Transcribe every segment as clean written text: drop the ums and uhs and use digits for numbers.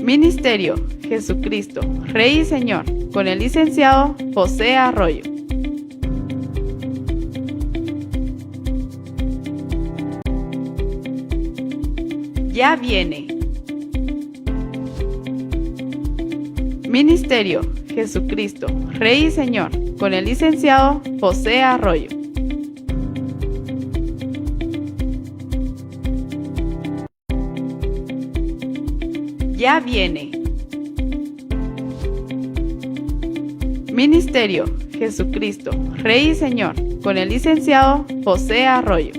Ministerio Jesucristo, Rey y Señor, con el licenciado José Arroyo. Ya viene. Ministerio Jesucristo, Rey y Señor, con el licenciado José Arroyo. Ya viene. Ministerio Jesucristo, Rey y Señor, con el licenciado José Arroyo.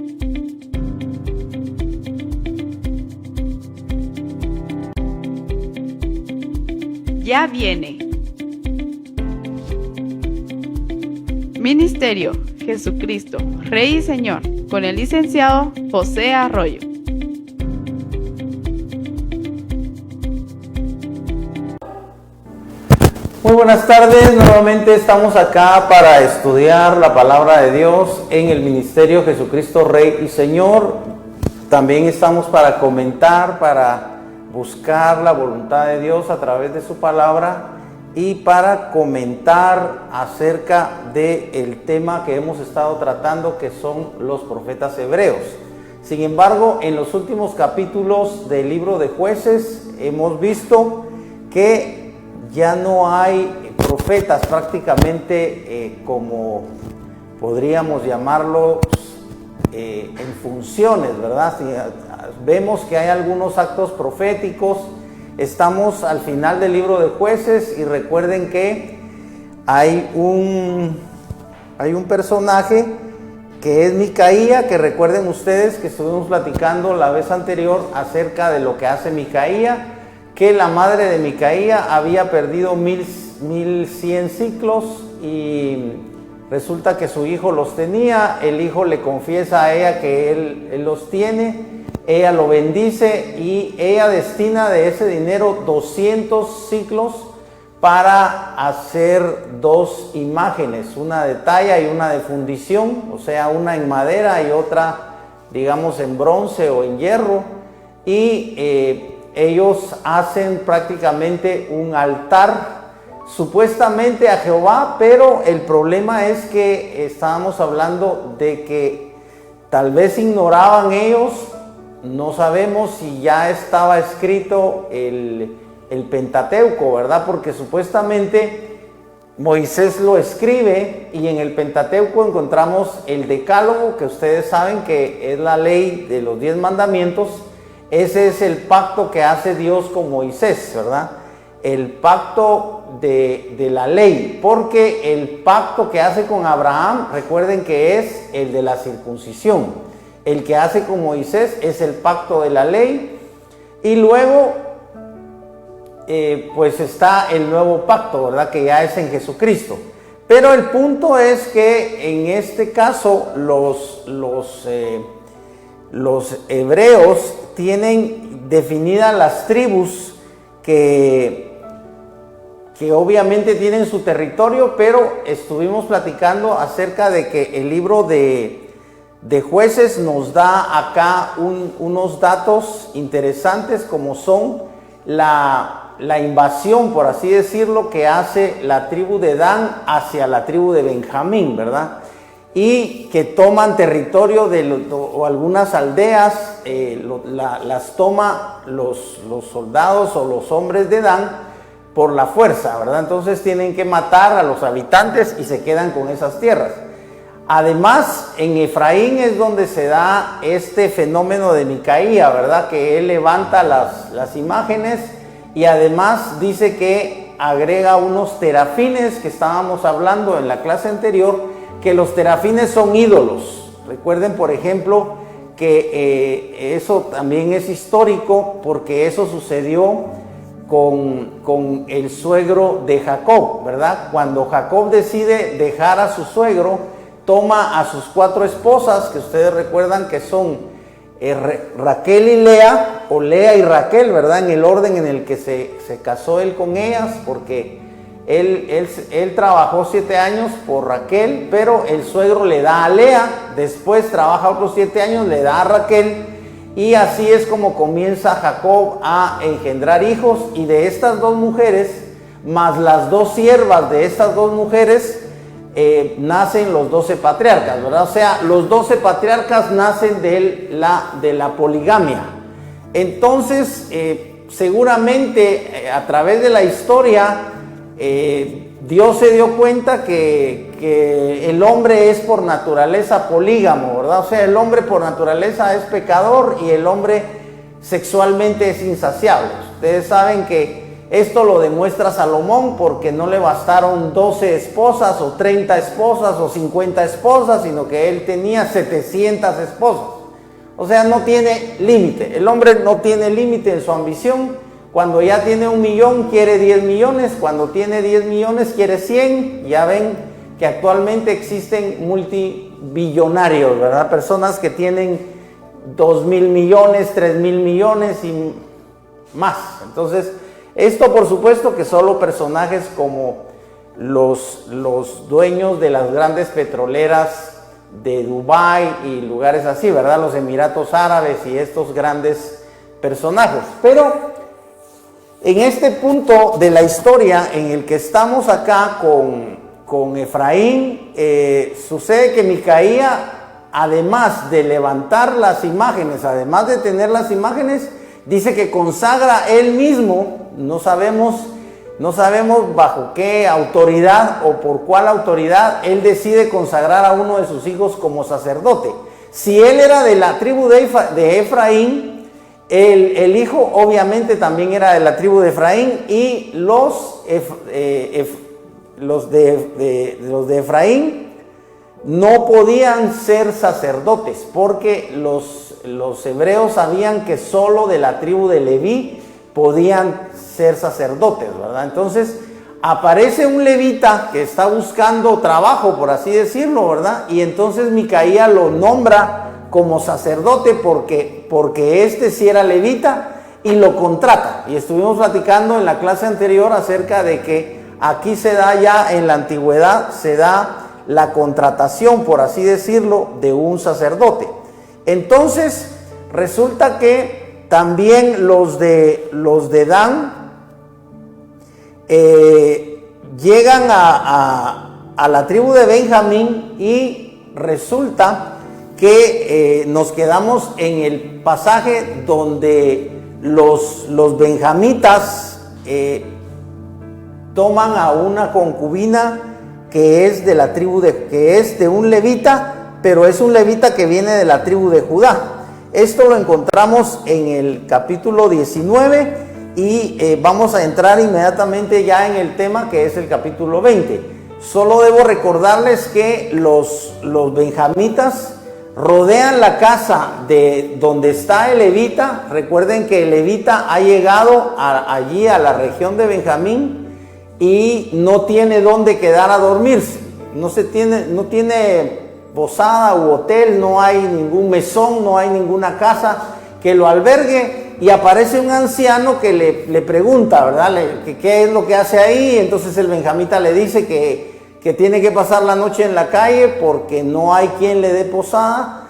Ya viene. Ministerio Jesucristo, Rey y Señor, con el licenciado José Arroyo. Muy buenas tardes, nuevamente estamos acá para estudiar la palabra de Dios en el Ministerio Jesucristo Rey y Señor. También estamos para comentar, para buscar la voluntad de Dios a través de su palabra y para comentar acerca del tema que hemos estado tratando, que son los profetas hebreos. Sin embargo, en los últimos capítulos del libro de Jueces hemos visto que ya no hay profetas prácticamente como podríamos llamarlos en funciones, ¿verdad? Si vemos que hay algunos actos proféticos. Estamos al final del libro de Jueces y recuerden que hay un personaje que es Micaía, que recuerden ustedes que estuvimos platicando la vez anterior acerca de lo que hace Micaía, que la madre de Micaía había perdido 1100 ciclos y resulta que su hijo los tenía. El hijo le confiesa a ella que él los tiene, ella lo bendice y ella destina de ese dinero 200 ciclos para hacer dos imágenes, una de talla y una de fundición, o sea, una en madera y otra, digamos, en bronce o en hierro, y ellos hacen prácticamente un altar supuestamente a Jehová, pero el problema es que estábamos hablando de que tal vez ignoraban ellos, no sabemos si ya estaba escrito el Pentateuco, ¿verdad? Porque supuestamente Moisés lo escribe y en el Pentateuco encontramos el Decálogo, que ustedes saben que es la ley de los 10 mandamientos. Ese es el pacto que hace Dios con Moisés, ¿verdad? El pacto de la ley, porque el pacto que hace con Abraham, recuerden que es el de la circuncisión. El que hace con Moisés es el pacto de la ley. Y luego, pues está el nuevo pacto, ¿verdad? Que ya es en Jesucristo. Pero el punto es que en este caso los hebreos tienen definidas las tribus que obviamente tienen su territorio, pero estuvimos platicando acerca de que el libro de Jueces nos da acá unos datos interesantes, como son la invasión, por así decirlo, que hace la tribu de Dan hacia la tribu de Benjamín, ¿verdad? Y que toman territorio o algunas aldeas, las toma los soldados o los hombres de Dan por la fuerza, ¿verdad? Entonces tienen que matar a los habitantes y se quedan con esas tierras. Además, en Efraín es donde se da este fenómeno de Micaía, ¿verdad? Que él levanta las imágenes y además dice que agrega unos terafines que estábamos hablando en la clase anterior, que los terafines son ídolos. Recuerden, por ejemplo, que eso también es histórico porque eso sucedió con el suegro de Jacob, ¿verdad? Cuando Jacob decide dejar a su suegro, toma a sus 4 esposas, que ustedes recuerdan que son Raquel y Lea, o Lea y Raquel, ¿verdad? En el orden en el que se casó él con ellas, porque él trabajó 7 años por Raquel, pero el suegro le da a Lea, después trabaja otros 7 años, le da a Raquel, y así es como comienza Jacob a engendrar hijos, y de estas dos mujeres, más las dos siervas de estas dos mujeres, nacen los 12 patriarcas, ¿verdad? O sea, los 12 patriarcas nacen de la poligamia. Entonces, seguramente a través de la historia, Dios se dio cuenta que el hombre es por naturaleza polígamo, ¿verdad? O sea, el hombre por naturaleza es pecador y el hombre sexualmente es insaciable. Ustedes saben que esto lo demuestra Salomón, porque no le bastaron 12 esposas o 30 esposas o 50 esposas, sino que él tenía 700 esposas. O sea, no tiene límite. El hombre no tiene límite en su ambición. Cuando ya tiene 1 millón quiere 10 millones, cuando tiene 10 millones quiere 100. Ya ven que actualmente existen multibillonarios, ¿verdad? Personas que tienen 2,000 millones, 3,000 millones y más. Entonces, esto por supuesto que solo personajes como los dueños de las grandes petroleras de Dubái y lugares así, ¿verdad? Los Emiratos Árabes y estos grandes personajes. Pero en este punto de la historia en el que estamos acá con Efraín, sucede que Micaía, además de levantar las imágenes, además de tener las imágenes, dice que consagra él mismo. No sabemos bajo qué autoridad o por cuál autoridad él decide consagrar a uno de sus hijos como sacerdote. Si él era de la tribu de Efraín, el hijo obviamente también era de la tribu de Efraín, y los de Efraín no podían ser sacerdotes, porque los hebreos sabían que solo de la tribu de Leví podían ser sacerdotes, ¿verdad? Entonces aparece un levita que está buscando trabajo, por así decirlo, ¿verdad? Y entonces Micaía lo nombra como sacerdote porque este sí era levita, y lo contrata. Y estuvimos platicando en la clase anterior acerca de que aquí se da ya en la antigüedad, se da la contratación, por así decirlo, de un sacerdote. Entonces resulta que también los de Dan llegan a la tribu de Benjamín, y resulta que nos quedamos en el pasaje donde los benjamitas toman a una concubina que es de la tribu que es de un levita, pero es un levita que viene de la tribu de Judá. Esto lo encontramos en el capítulo 19 y vamos a entrar inmediatamente ya en el tema, que es el capítulo 20. Solo debo recordarles que los benjamitas rodean la casa de donde está el levita. Recuerden que el levita ha llegado allí a la región de Benjamín y no tiene dónde quedar a dormirse. No tiene posada u hotel, no hay ningún mesón, no hay ninguna casa que lo albergue, y aparece un anciano que le pregunta, ¿verdad?, que qué es lo que hace ahí. Entonces el benjamita le dice que tiene que pasar la noche en la calle porque no hay quien le dé posada,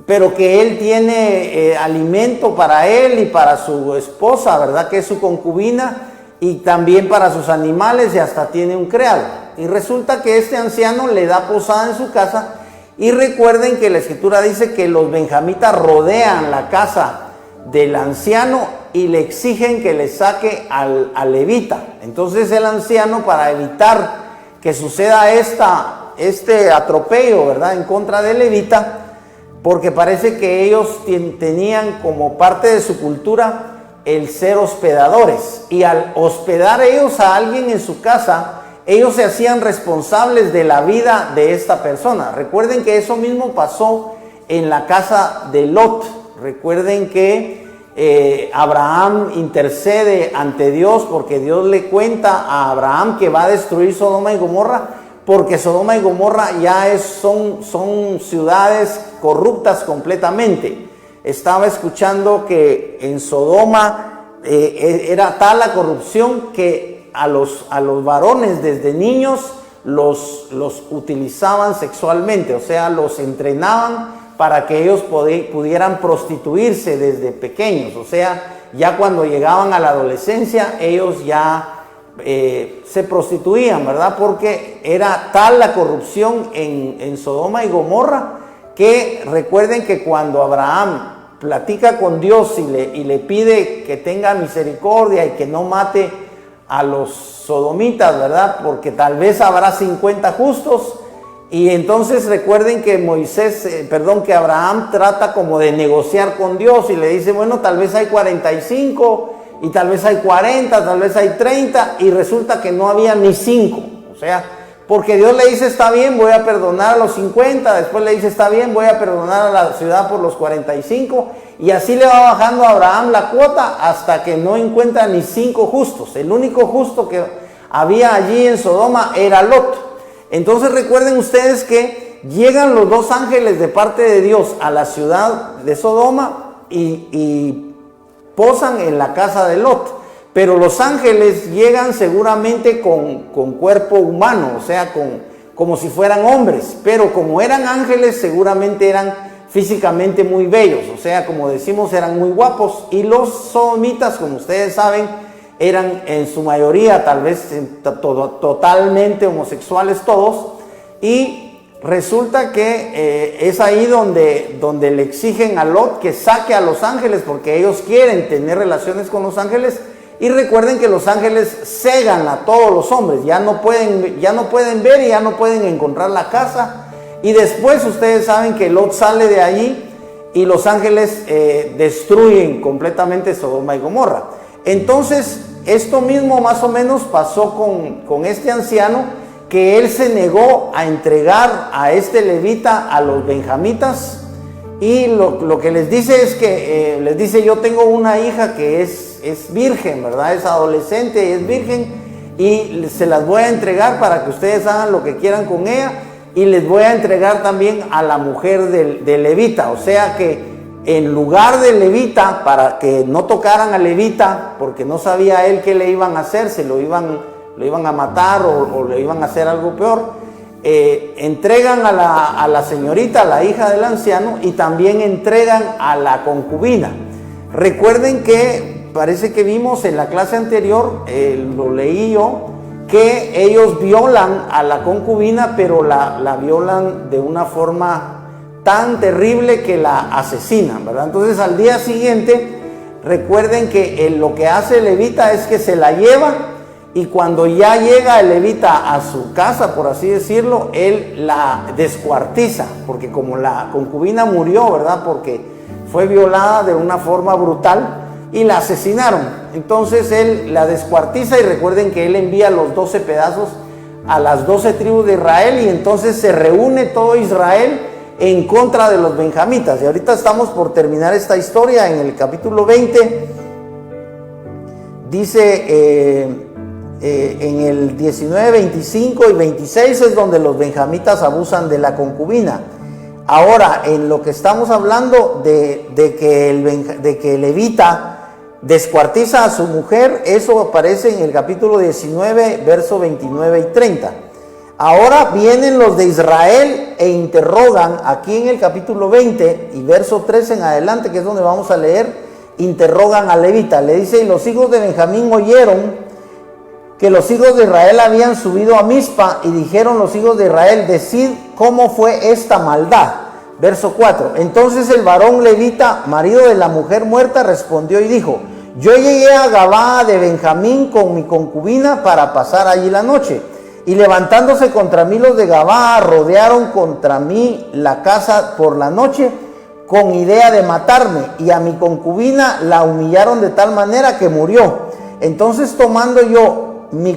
pero que él tiene alimento para él y para su esposa, ¿verdad?, que es su concubina, y también para sus animales, y hasta tiene un criado. Y resulta que este anciano le da posada en su casa. Y recuerden que la escritura dice que los benjamitas rodean la casa del anciano y le exigen que le saque al levita. Entonces el anciano, para evitar que suceda este atropello, ¿verdad?, en contra del levita, porque parece que ellos tenían como parte de su cultura el ser hospedadores, y al hospedar ellos a alguien en su casa, ellos se hacían responsables de la vida de esta persona. Recuerden que eso mismo pasó en la casa de Lot. Recuerden que Abraham intercede ante Dios, porque Dios le cuenta a Abraham que va a destruir Sodoma y Gomorra, porque Sodoma y Gomorra ya son ciudades corruptas completamente. Estaba escuchando que en Sodoma era tal la corrupción que a los varones desde niños los utilizaban sexualmente, o sea, los entrenaban para que ellos pudieran prostituirse desde pequeños. O sea, ya cuando llegaban a la adolescencia, ellos ya se prostituían, ¿verdad? Porque era tal la corrupción en Sodoma y Gomorra, que recuerden que cuando Abraham platica con Dios y le pide que tenga misericordia y que no mate a los sodomitas, ¿verdad? Porque tal vez habrá 50 justos. Y entonces recuerden que que Abraham trata como de negociar con Dios y le dice, bueno, tal vez hay 45 y tal vez hay 40, tal vez hay 30, y resulta que no había ni 5. O sea, porque Dios le dice, está bien, voy a perdonar a los 50, después le dice, está bien, voy a perdonar a la ciudad por los 45, y así le va bajando a Abraham la cuota hasta que no encuentra ni 5 justos. El único justo que había allí en Sodoma era Lot. Entonces recuerden ustedes que llegan los 2 ángeles de parte de Dios a la ciudad de Sodoma y posan en la casa de Lot. Pero los ángeles llegan seguramente con cuerpo humano, o sea, como si fueran hombres. Pero como eran ángeles, seguramente eran físicamente muy bellos, o sea, como decimos, eran muy guapos. Y los sodomitas, como ustedes saben, eran en su mayoría tal vez totalmente homosexuales todos, y resulta que es ahí donde le exigen a Lot que saque a los ángeles, porque ellos quieren tener relaciones con los ángeles. Y recuerden que los ángeles cegan a todos los hombres, ya no pueden ver y ya no pueden encontrar la casa. Y después ustedes saben que Lot sale de allí y los ángeles destruyen completamente Sodoma y Gomorra. Entonces, esto mismo más o menos pasó con este anciano, que él se negó a entregar a este levita a los benjamitas, y lo que les dice es que, les dice, yo tengo una hija que es virgen, ¿verdad? Es adolescente y es virgen, y se las voy a entregar para que ustedes hagan lo que quieran con ella, y les voy a entregar también a la mujer del levita. O sea que en lugar de levita, para que no tocaran a levita, porque no sabía él qué le iban a hacer, lo iban a matar o le iban a hacer algo peor, entregan a la señorita, a la hija del anciano, y también entregan a la concubina. Recuerden que parece que vimos en la clase anterior, lo leí yo, que ellos violan a la concubina, pero la violan de una forma tan terrible que la asesinan, ¿verdad? Entonces al día siguiente, recuerden que lo que hace el levita es que se la lleva, y cuando ya llega el levita a su casa, por así decirlo, él la descuartiza, porque como la concubina murió, ¿verdad? Porque fue violada de una forma brutal y la asesinaron. Entonces él la descuartiza, y recuerden que él envía los 12 pedazos a las 12 tribus de Israel, y entonces se reúne todo Israel en contra de los benjamitas. Y ahorita estamos por terminar esta historia en el capítulo 20. Dice en el 19, 25 y 26 es donde los benjamitas abusan de la concubina. Ahora, en lo que estamos hablando de que el levita descuartiza a su mujer, eso aparece en el capítulo 19, verso 29 y 30. Ahora vienen los de Israel e interrogan, aquí en el capítulo 20 y verso 13 en adelante, que es donde vamos a leer, interrogan a levita. Le dice, y los hijos de Benjamín oyeron que los hijos de Israel habían subido a Mizpa, y dijeron los hijos de Israel, decid cómo fue esta maldad. Verso 4, entonces el varón levita, marido de la mujer muerta, respondió y dijo, yo llegué a Gabaa de Benjamín con mi concubina para pasar allí la noche, y levantándose contra mí los de Gabaa, rodearon contra mí la casa por la noche con idea de matarme, y a mi concubina la humillaron de tal manera que murió. Entonces tomando mi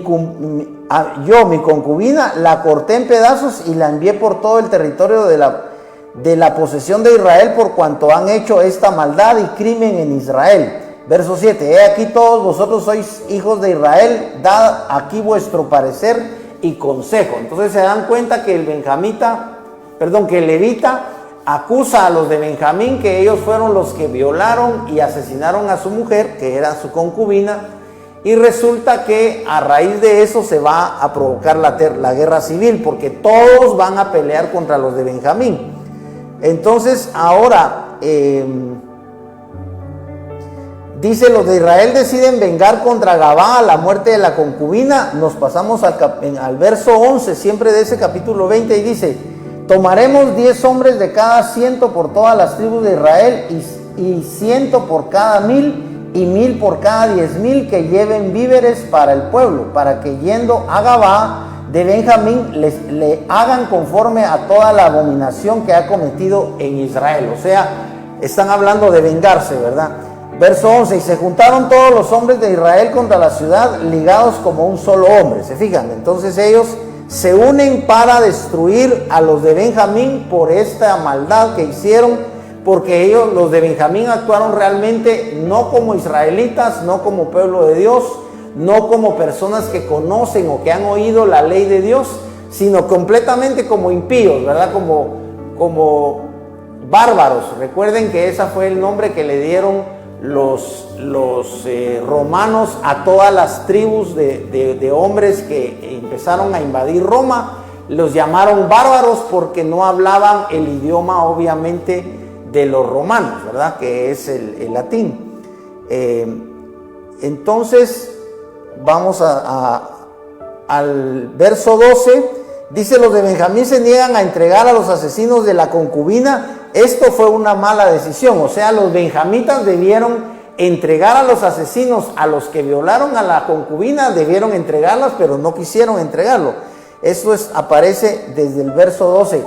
concubina, la corté en pedazos y la envié por todo el territorio de la posesión de Israel, por cuanto han hecho esta maldad y crimen en Israel. Verso 7, he aquí todos vosotros sois hijos de Israel, dad aquí vuestro parecer y consejo. Entonces se dan cuenta que el levita acusa a los de Benjamín que ellos fueron los que violaron y asesinaron a su mujer, que era su concubina, y resulta que a raíz de eso se va a provocar la guerra civil, porque todos van a pelear contra los de Benjamín. Entonces ahora dice, los de Israel deciden vengar contra Gabá la muerte de la concubina. Nos pasamos al verso 11 siempre de ese capítulo 20 y dice: tomaremos 10 hombres de cada 100 por todas las tribus de Israel y 100 por cada 1000 y 1000 por cada 10,000 que lleven víveres para el pueblo, para que yendo a Gabá de Benjamín le hagan conforme a toda la abominación que ha cometido en Israel. O sea, están hablando de vengarse, ¿verdad? Verso 11, y se juntaron todos los hombres de Israel contra la ciudad, ligados como un solo hombre. ¿Se fijan? Entonces ellos se unen para destruir a los de Benjamín por esta maldad que hicieron, porque ellos, los de Benjamín, actuaron realmente no como israelitas, no como pueblo de Dios, no como personas que conocen o que han oído la ley de Dios, sino completamente como impíos, ¿verdad? Como bárbaros. Recuerden que ese fue el nombre que le dieron los romanos a todas las tribus de hombres que empezaron a invadir Roma. Los llamaron bárbaros porque no hablaban el idioma, obviamente, de los romanos, ¿verdad? Que es el latín. Entonces vamos al verso 12. Dice: los de Benjamín se niegan a entregar a los asesinos de la concubina. Esto fue una mala decisión. O sea, los benjamitas debieron entregar a los asesinos, a los que violaron a la concubina, debieron entregarlas, pero no quisieron entregarlo. Esto aparece desde el verso 12.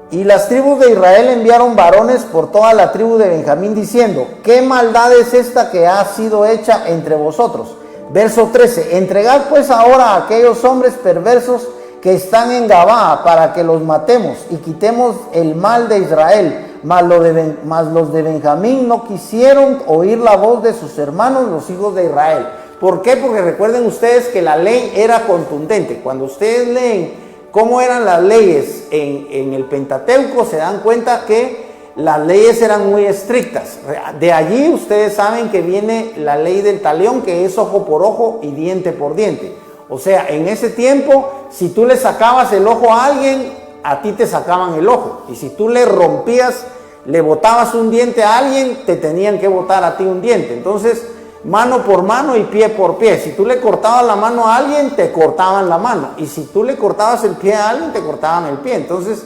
Y las tribus de Israel enviaron varones por toda la tribu de Benjamín diciendo: ¿qué maldad es esta que ha sido hecha entre vosotros? Verso 13. Entregad pues ahora a aquellos hombres perversos que están en Gabá, para que los matemos y quitemos el mal de Israel. Mas los de Benjamín no quisieron oír la voz de sus hermanos, los hijos de Israel. ¿Por qué? Porque recuerden ustedes que la ley era contundente. Cuando ustedes leen cómo eran las leyes en el Pentateuco, se dan cuenta que las leyes eran muy estrictas. De allí ustedes saben que viene la ley del talión, que es ojo por ojo y diente por diente. O sea, en ese tiempo, si tú le sacabas el ojo a alguien, a ti te sacaban el ojo. Y si tú le rompías, le botabas un diente a alguien, te tenían que botar a ti un diente. Entonces, mano por mano y pie por pie. Si tú le cortabas la mano a alguien, te cortaban la mano. Y si tú le cortabas el pie a alguien, te cortaban el pie. Entonces,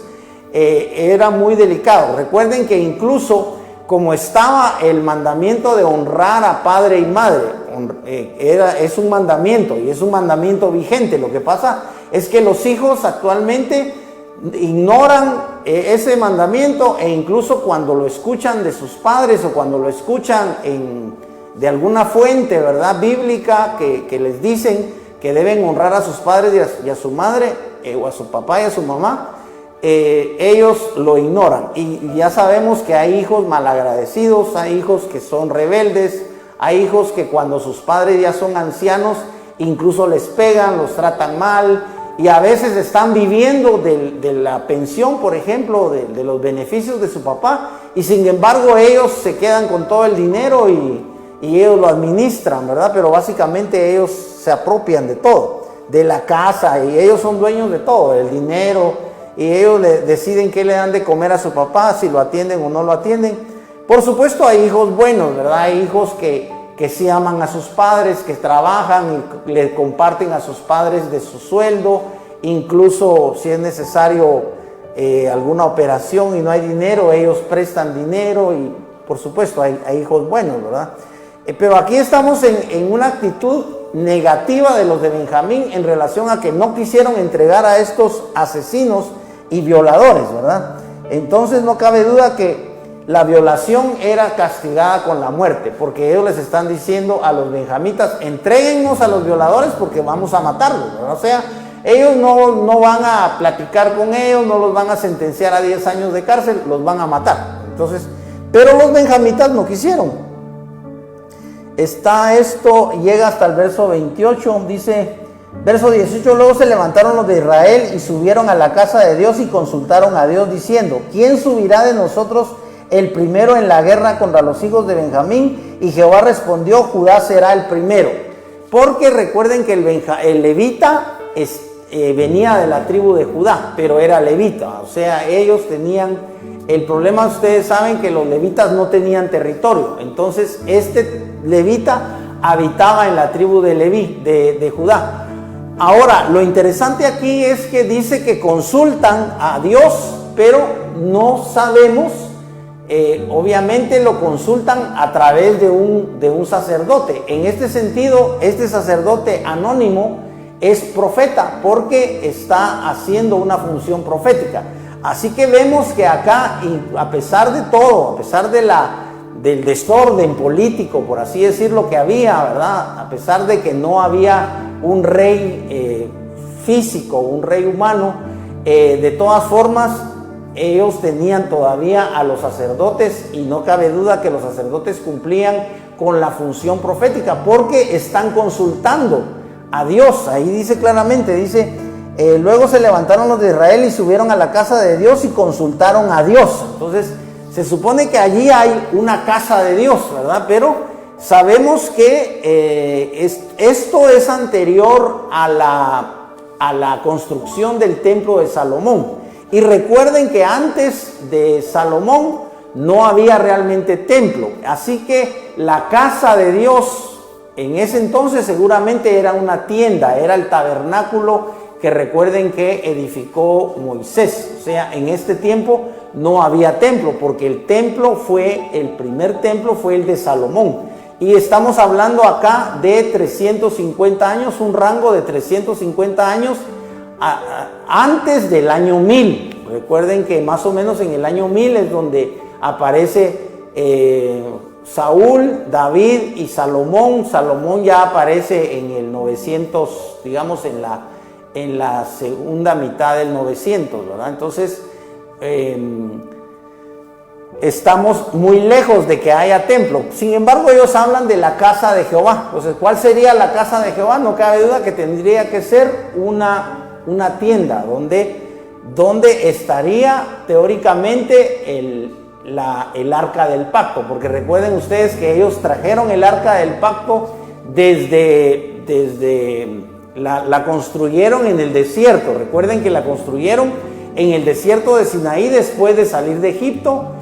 era muy delicado. Recuerden que incluso como estaba el mandamiento de honrar a padre y madre, es un mandamiento y es un mandamiento vigente. Lo que pasa es que los hijos actualmente ignoran ese mandamiento, e incluso cuando lo escuchan de sus padres o cuando lo escuchan de alguna fuente, ¿verdad?, bíblica, que les dicen que deben honrar a sus padres y a su madre, o a su papá y a su mamá, ellos lo ignoran. Y ya sabemos que hay hijos malagradecidos, hay hijos que son rebeldes, hay hijos que cuando sus padres ya son ancianos incluso les pegan, los tratan mal, y a veces están viviendo de la pensión, por ejemplo, de los beneficios de su papá, y sin embargo ellos se quedan con todo el dinero y ellos lo administran, ¿verdad? Pero básicamente ellos se apropian de todo, de la casa, y ellos son dueños de todo, del dinero, y ellos deciden qué le dan de comer a su papá, si lo atienden o no lo atienden. Por supuesto hay hijos buenos, ¿verdad? Hay hijos que sí aman a sus padres, que trabajan y le comparten a sus padres de su sueldo, incluso si es necesario alguna operación y no hay dinero, ellos prestan dinero, y por supuesto hay hijos buenos, ¿verdad? Pero aquí estamos en una actitud negativa de los de Benjamín en relación a que no quisieron entregar a estos asesinos y violadores, ¿verdad? Entonces no cabe duda que la violación era castigada con la muerte, porque ellos les están diciendo a los benjamitas: entréguennos a los violadores porque vamos a matarlos, ¿verdad? O sea, ellos no van a platicar con ellos, no los van a sentenciar a 10 años de cárcel, los van a matar. Entonces, pero los benjamitas no quisieron. Llega hasta el verso 28, dice, verso 18: luego se levantaron los de Israel y subieron a la casa de Dios y consultaron a Dios diciendo: ¿quién subirá de nosotros el primero en la guerra contra los hijos de Benjamín? Y Jehová respondió: Judá será el primero. Porque recuerden que el levita venía de la tribu de Judá, pero era levita, o sea, ellos tenían El problema, ustedes saben que los levitas no tenían territorio, entonces este levita habitaba en la tribu de Leví, de Judá. Ahora, lo interesante aquí es que dice que consultan a Dios, pero no sabemos, obviamente lo consultan a través de un sacerdote. En este sentido, este sacerdote anónimo es profeta porque está haciendo una función profética. Así que vemos que acá, y a pesar de todo, a pesar del desorden político, por así decirlo, que había, ¿verdad? A pesar de que no había un rey físico, un rey humano, de todas formas, ellos tenían todavía a los sacerdotes, y no cabe duda que los sacerdotes cumplían con la función profética, porque están consultando a Dios. Ahí dice claramente, dice, luego se levantaron los de Israel y subieron a la casa de Dios y consultaron a Dios. Entonces, se supone que allí hay una casa de Dios, ¿verdad? Pero sabemos que esto es anterior a la construcción del templo de Salomón. Y recuerden que antes de Salomón no había realmente templo. Así que la casa de Dios en ese entonces seguramente era una tienda, era el tabernáculo que recuerden que edificó Moisés. O sea, en este tiempo no había templo, porque el primer templo fue el de Salomón. Y estamos hablando acá de 350 años, un rango de 350 años antes del año 1000. Recuerden que más o menos en el año 1000 es donde aparece Saúl, David y Salomón. Salomón ya aparece en el 900, digamos en la segunda mitad del 900, ¿verdad? Entonces, estamos muy lejos de que haya templo. Sin embargo, ellos hablan de la casa de Jehová. Entonces, ¿cuál sería la casa de Jehová? No cabe duda que tendría que ser una tienda donde estaría teóricamente el arca del pacto, porque recuerden ustedes que ellos trajeron el arca del pacto la construyeron en el desierto. Recuerden que la construyeron en el desierto de Sinaí después de salir de Egipto,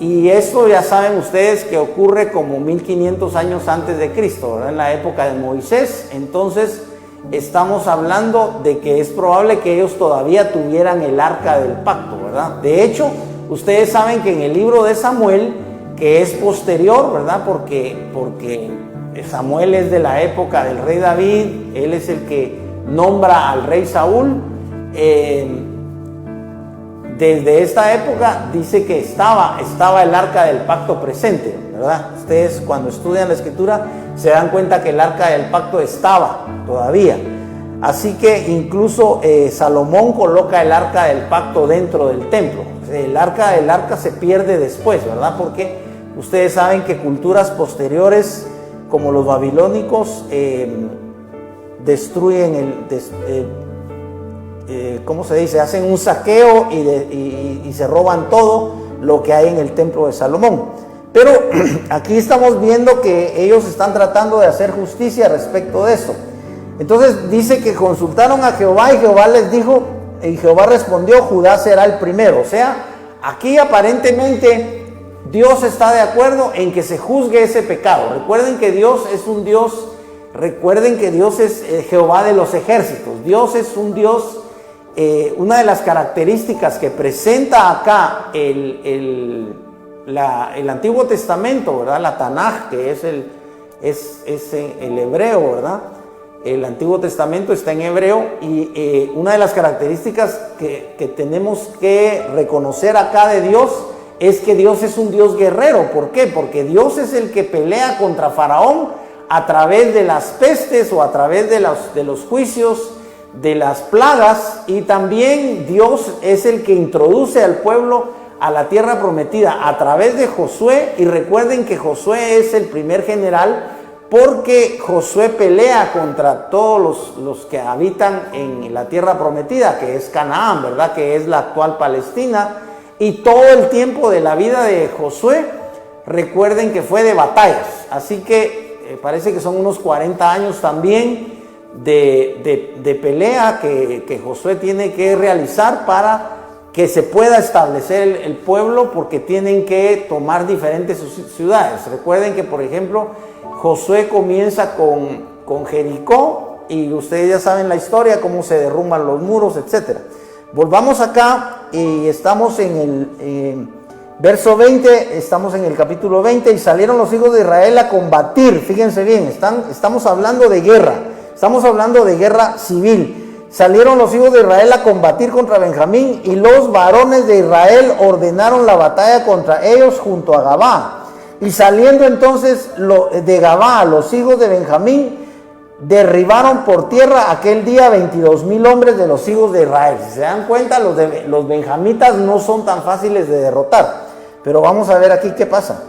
y esto ya saben ustedes que ocurre como 1500 años antes de Cristo, ¿verdad? En la época de Moisés. Entonces estamos hablando de que es probable que ellos todavía tuvieran el arca del pacto, ¿verdad? De hecho, ustedes saben que en el libro de Samuel, que es posterior, ¿verdad? Porque Samuel es de la época del rey David, él es el que nombra al rey Saúl. Desde esta época dice que estaba el arca del pacto presente, ¿verdad? Ustedes cuando estudian la escritura se dan cuenta que el arca del pacto estaba todavía. Así que incluso Salomón coloca el arca del pacto dentro del templo. El arca se pierde después, ¿verdad? Porque ustedes saben que culturas posteriores como los babilónicos destruyen ¿cómo se dice? Hacen un saqueo y se roban todo lo que hay en el templo de Salomón. Pero aquí estamos viendo que ellos están tratando de hacer justicia respecto de esto. Entonces dice que consultaron a Jehová y Jehová les dijo, y Jehová respondió, Judá será el primero. O sea, aquí aparentemente Dios está de acuerdo en que se juzgue ese pecado. Recuerden que Dios es un Dios, Jehová de los ejércitos. Dios es un Dios, una de las características que presenta acá el Antiguo Testamento, ¿verdad? La Tanaj, que es el hebreo, ¿verdad? El Antiguo Testamento está en hebreo, y una de las características que tenemos que reconocer acá de Dios es que Dios es un Dios guerrero. ¿Por qué? Porque Dios es el que pelea contra Faraón a través de las pestes o a través de los juicios, de las plagas, y también Dios es el que introduce al pueblo a la tierra prometida a través de Josué. Y recuerden que Josué es el primer general, porque Josué pelea contra todos los que habitan en la tierra prometida, que es Canaán, ¿verdad? Que es la actual Palestina. Y todo el tiempo de la vida de Josué, recuerden que fue de batallas. Así que parece que son unos 40 años también de pelea que Josué tiene que realizar para que se pueda establecer el pueblo, porque tienen que tomar diferentes ciudades. Recuerden que, por ejemplo, Josué comienza con Jericó, y ustedes ya saben la historia, cómo se derrumban los muros, etc. Volvamos acá, y estamos en el verso 20, estamos en el capítulo 20, y salieron los hijos de Israel a combatir. Fíjense bien, estamos hablando de guerra, estamos hablando de guerra civil. Salieron los hijos de Israel a combatir contra Benjamín, y los varones de Israel ordenaron la batalla contra ellos junto a Gabá. Y saliendo entonces de Gabá los hijos de Benjamín, derribaron por tierra aquel día 22,000 hombres de los hijos de Israel. Si se dan cuenta, los benjamitas no son tan fáciles de derrotar. Pero vamos a ver aquí qué pasa.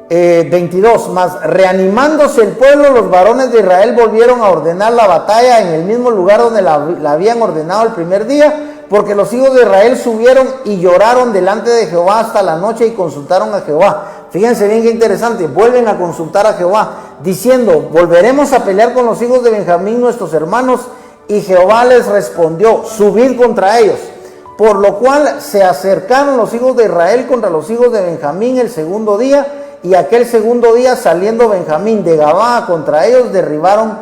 22, mas reanimándose el pueblo, los varones de Israel volvieron a ordenar la batalla en el mismo lugar donde la habían ordenado el primer día, porque los hijos de Israel subieron y lloraron delante de Jehová hasta la noche y consultaron a Jehová. Fíjense bien qué interesante, vuelven a consultar a Jehová, diciendo: volveremos a pelear con los hijos de Benjamín, nuestros hermanos. Y Jehová les respondió: subid contra ellos. Por lo cual se acercaron los hijos de Israel contra los hijos de Benjamín el segundo día, y aquel segundo día, saliendo Benjamín de Gabá contra ellos, derribaron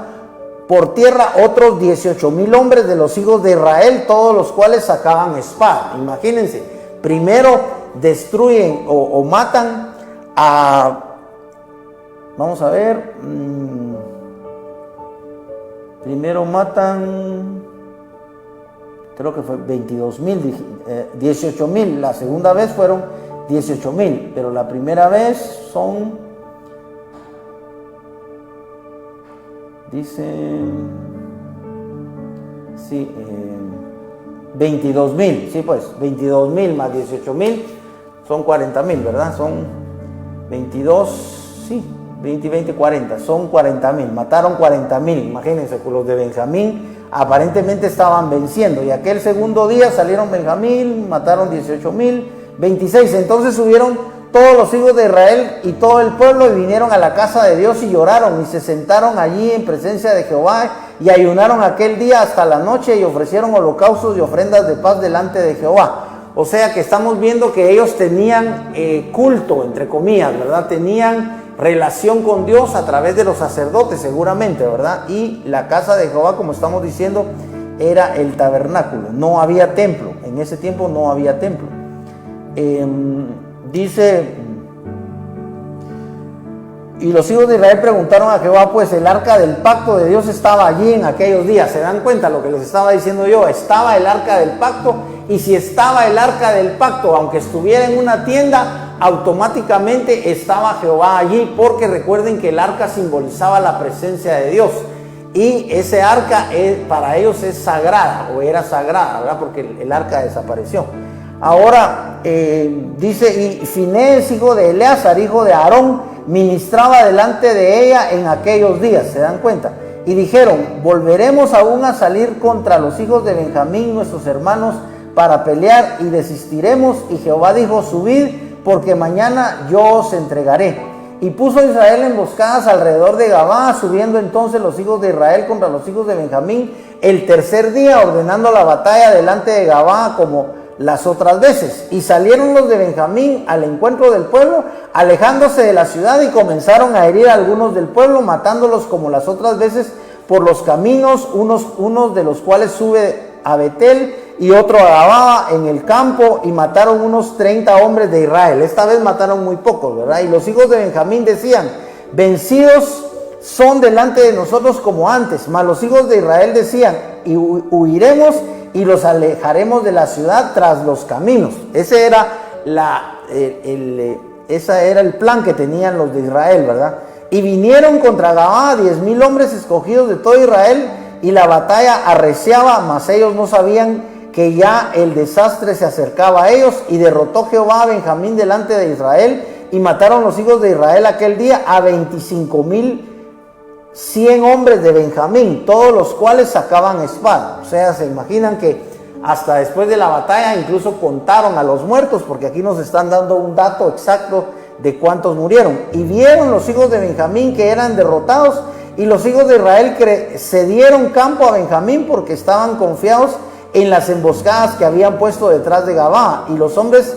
por tierra otros 18,000 hombres de los hijos de Israel, todos los cuales sacaban espada. Imagínense, primero destruyen o matan a, vamos a ver, primero matan, creo que fue 18,000, la segunda vez fueron 18,000, pero la primera vez son, dice, sí, 22,000, sí, pues 22,000 más 18,000 son 40,000, ¿verdad? Son 22, sí, 20, 40, son 40,000, mataron 40,000. Imagínense, con los de Benjamín aparentemente estaban venciendo, y aquel segundo día salieron Benjamín, mataron 18,000. 26, entonces subieron todos los hijos de Israel y todo el pueblo, y vinieron a la casa de Dios y lloraron, y se sentaron allí en presencia de Jehová, y ayunaron aquel día hasta la noche, y ofrecieron holocaustos y ofrendas de paz delante de Jehová. O sea que estamos viendo que ellos tenían culto, entre comillas, ¿verdad? Tenían relación con Dios a través de los sacerdotes, seguramente, ¿verdad? Y la casa de Jehová, como estamos diciendo, era el tabernáculo. No había templo, en ese tiempo no había templo. Dice: y los hijos de Israel preguntaron a Jehová, pues el arca del pacto de Dios estaba allí en aquellos días. ¿Se dan cuenta lo que les estaba diciendo yo? Estaba el arca del pacto, y si estaba el arca del pacto, aunque estuviera en una tienda, automáticamente estaba Jehová allí, porque recuerden que el arca simbolizaba la presencia de Dios, y ese arca para ellos es sagrada, o era sagrada, ¿verdad? Porque el arca desapareció. Ahora dice: y Finés, hijo de Eleazar, hijo de Aarón, ministraba delante de ella en aquellos días. ¿Se dan cuenta? Y dijeron: volveremos aún a salir contra los hijos de Benjamín, nuestros hermanos, para pelear, y desistiremos. Y Jehová dijo: subid, porque mañana yo os entregaré. Y puso Israel emboscadas alrededor de Gabá, subiendo entonces los hijos de Israel contra los hijos de Benjamín el tercer día, ordenando la batalla delante de Gabá como las otras veces. Y salieron los de Benjamín al encuentro del pueblo, alejándose de la ciudad, y comenzaron a herir a algunos del pueblo, matándolos como las otras veces por los caminos, unos de los cuales sube a Betel y otro a Gabá en el campo, y mataron unos 30 hombres de Israel. Esta vez mataron muy pocos, ¿verdad? Y los hijos de Benjamín decían: vencidos son delante de nosotros como antes. Mas los hijos de Israel decían: y huiremos y los alejaremos de la ciudad tras los caminos. Ese era el plan que tenían los de Israel, ¿verdad? Y vinieron contra Gabá 10,000 hombres escogidos de todo Israel, y la batalla arreciaba, mas ellos no sabían que ya el desastre se acercaba a ellos. Y derrotó Jehová a Benjamín delante de Israel, y mataron los hijos de Israel aquel día a 25,100 hombres de Benjamín, todos los cuales sacaban espada. O sea, se imaginan que hasta después de la batalla incluso contaron a los muertos, porque aquí nos están dando un dato exacto de cuántos murieron. Y vieron los hijos de Benjamín que eran derrotados, y los hijos de Israel cedieron campo a Benjamín, porque estaban confiados en las emboscadas que habían puesto detrás de Gabá. Y los hombres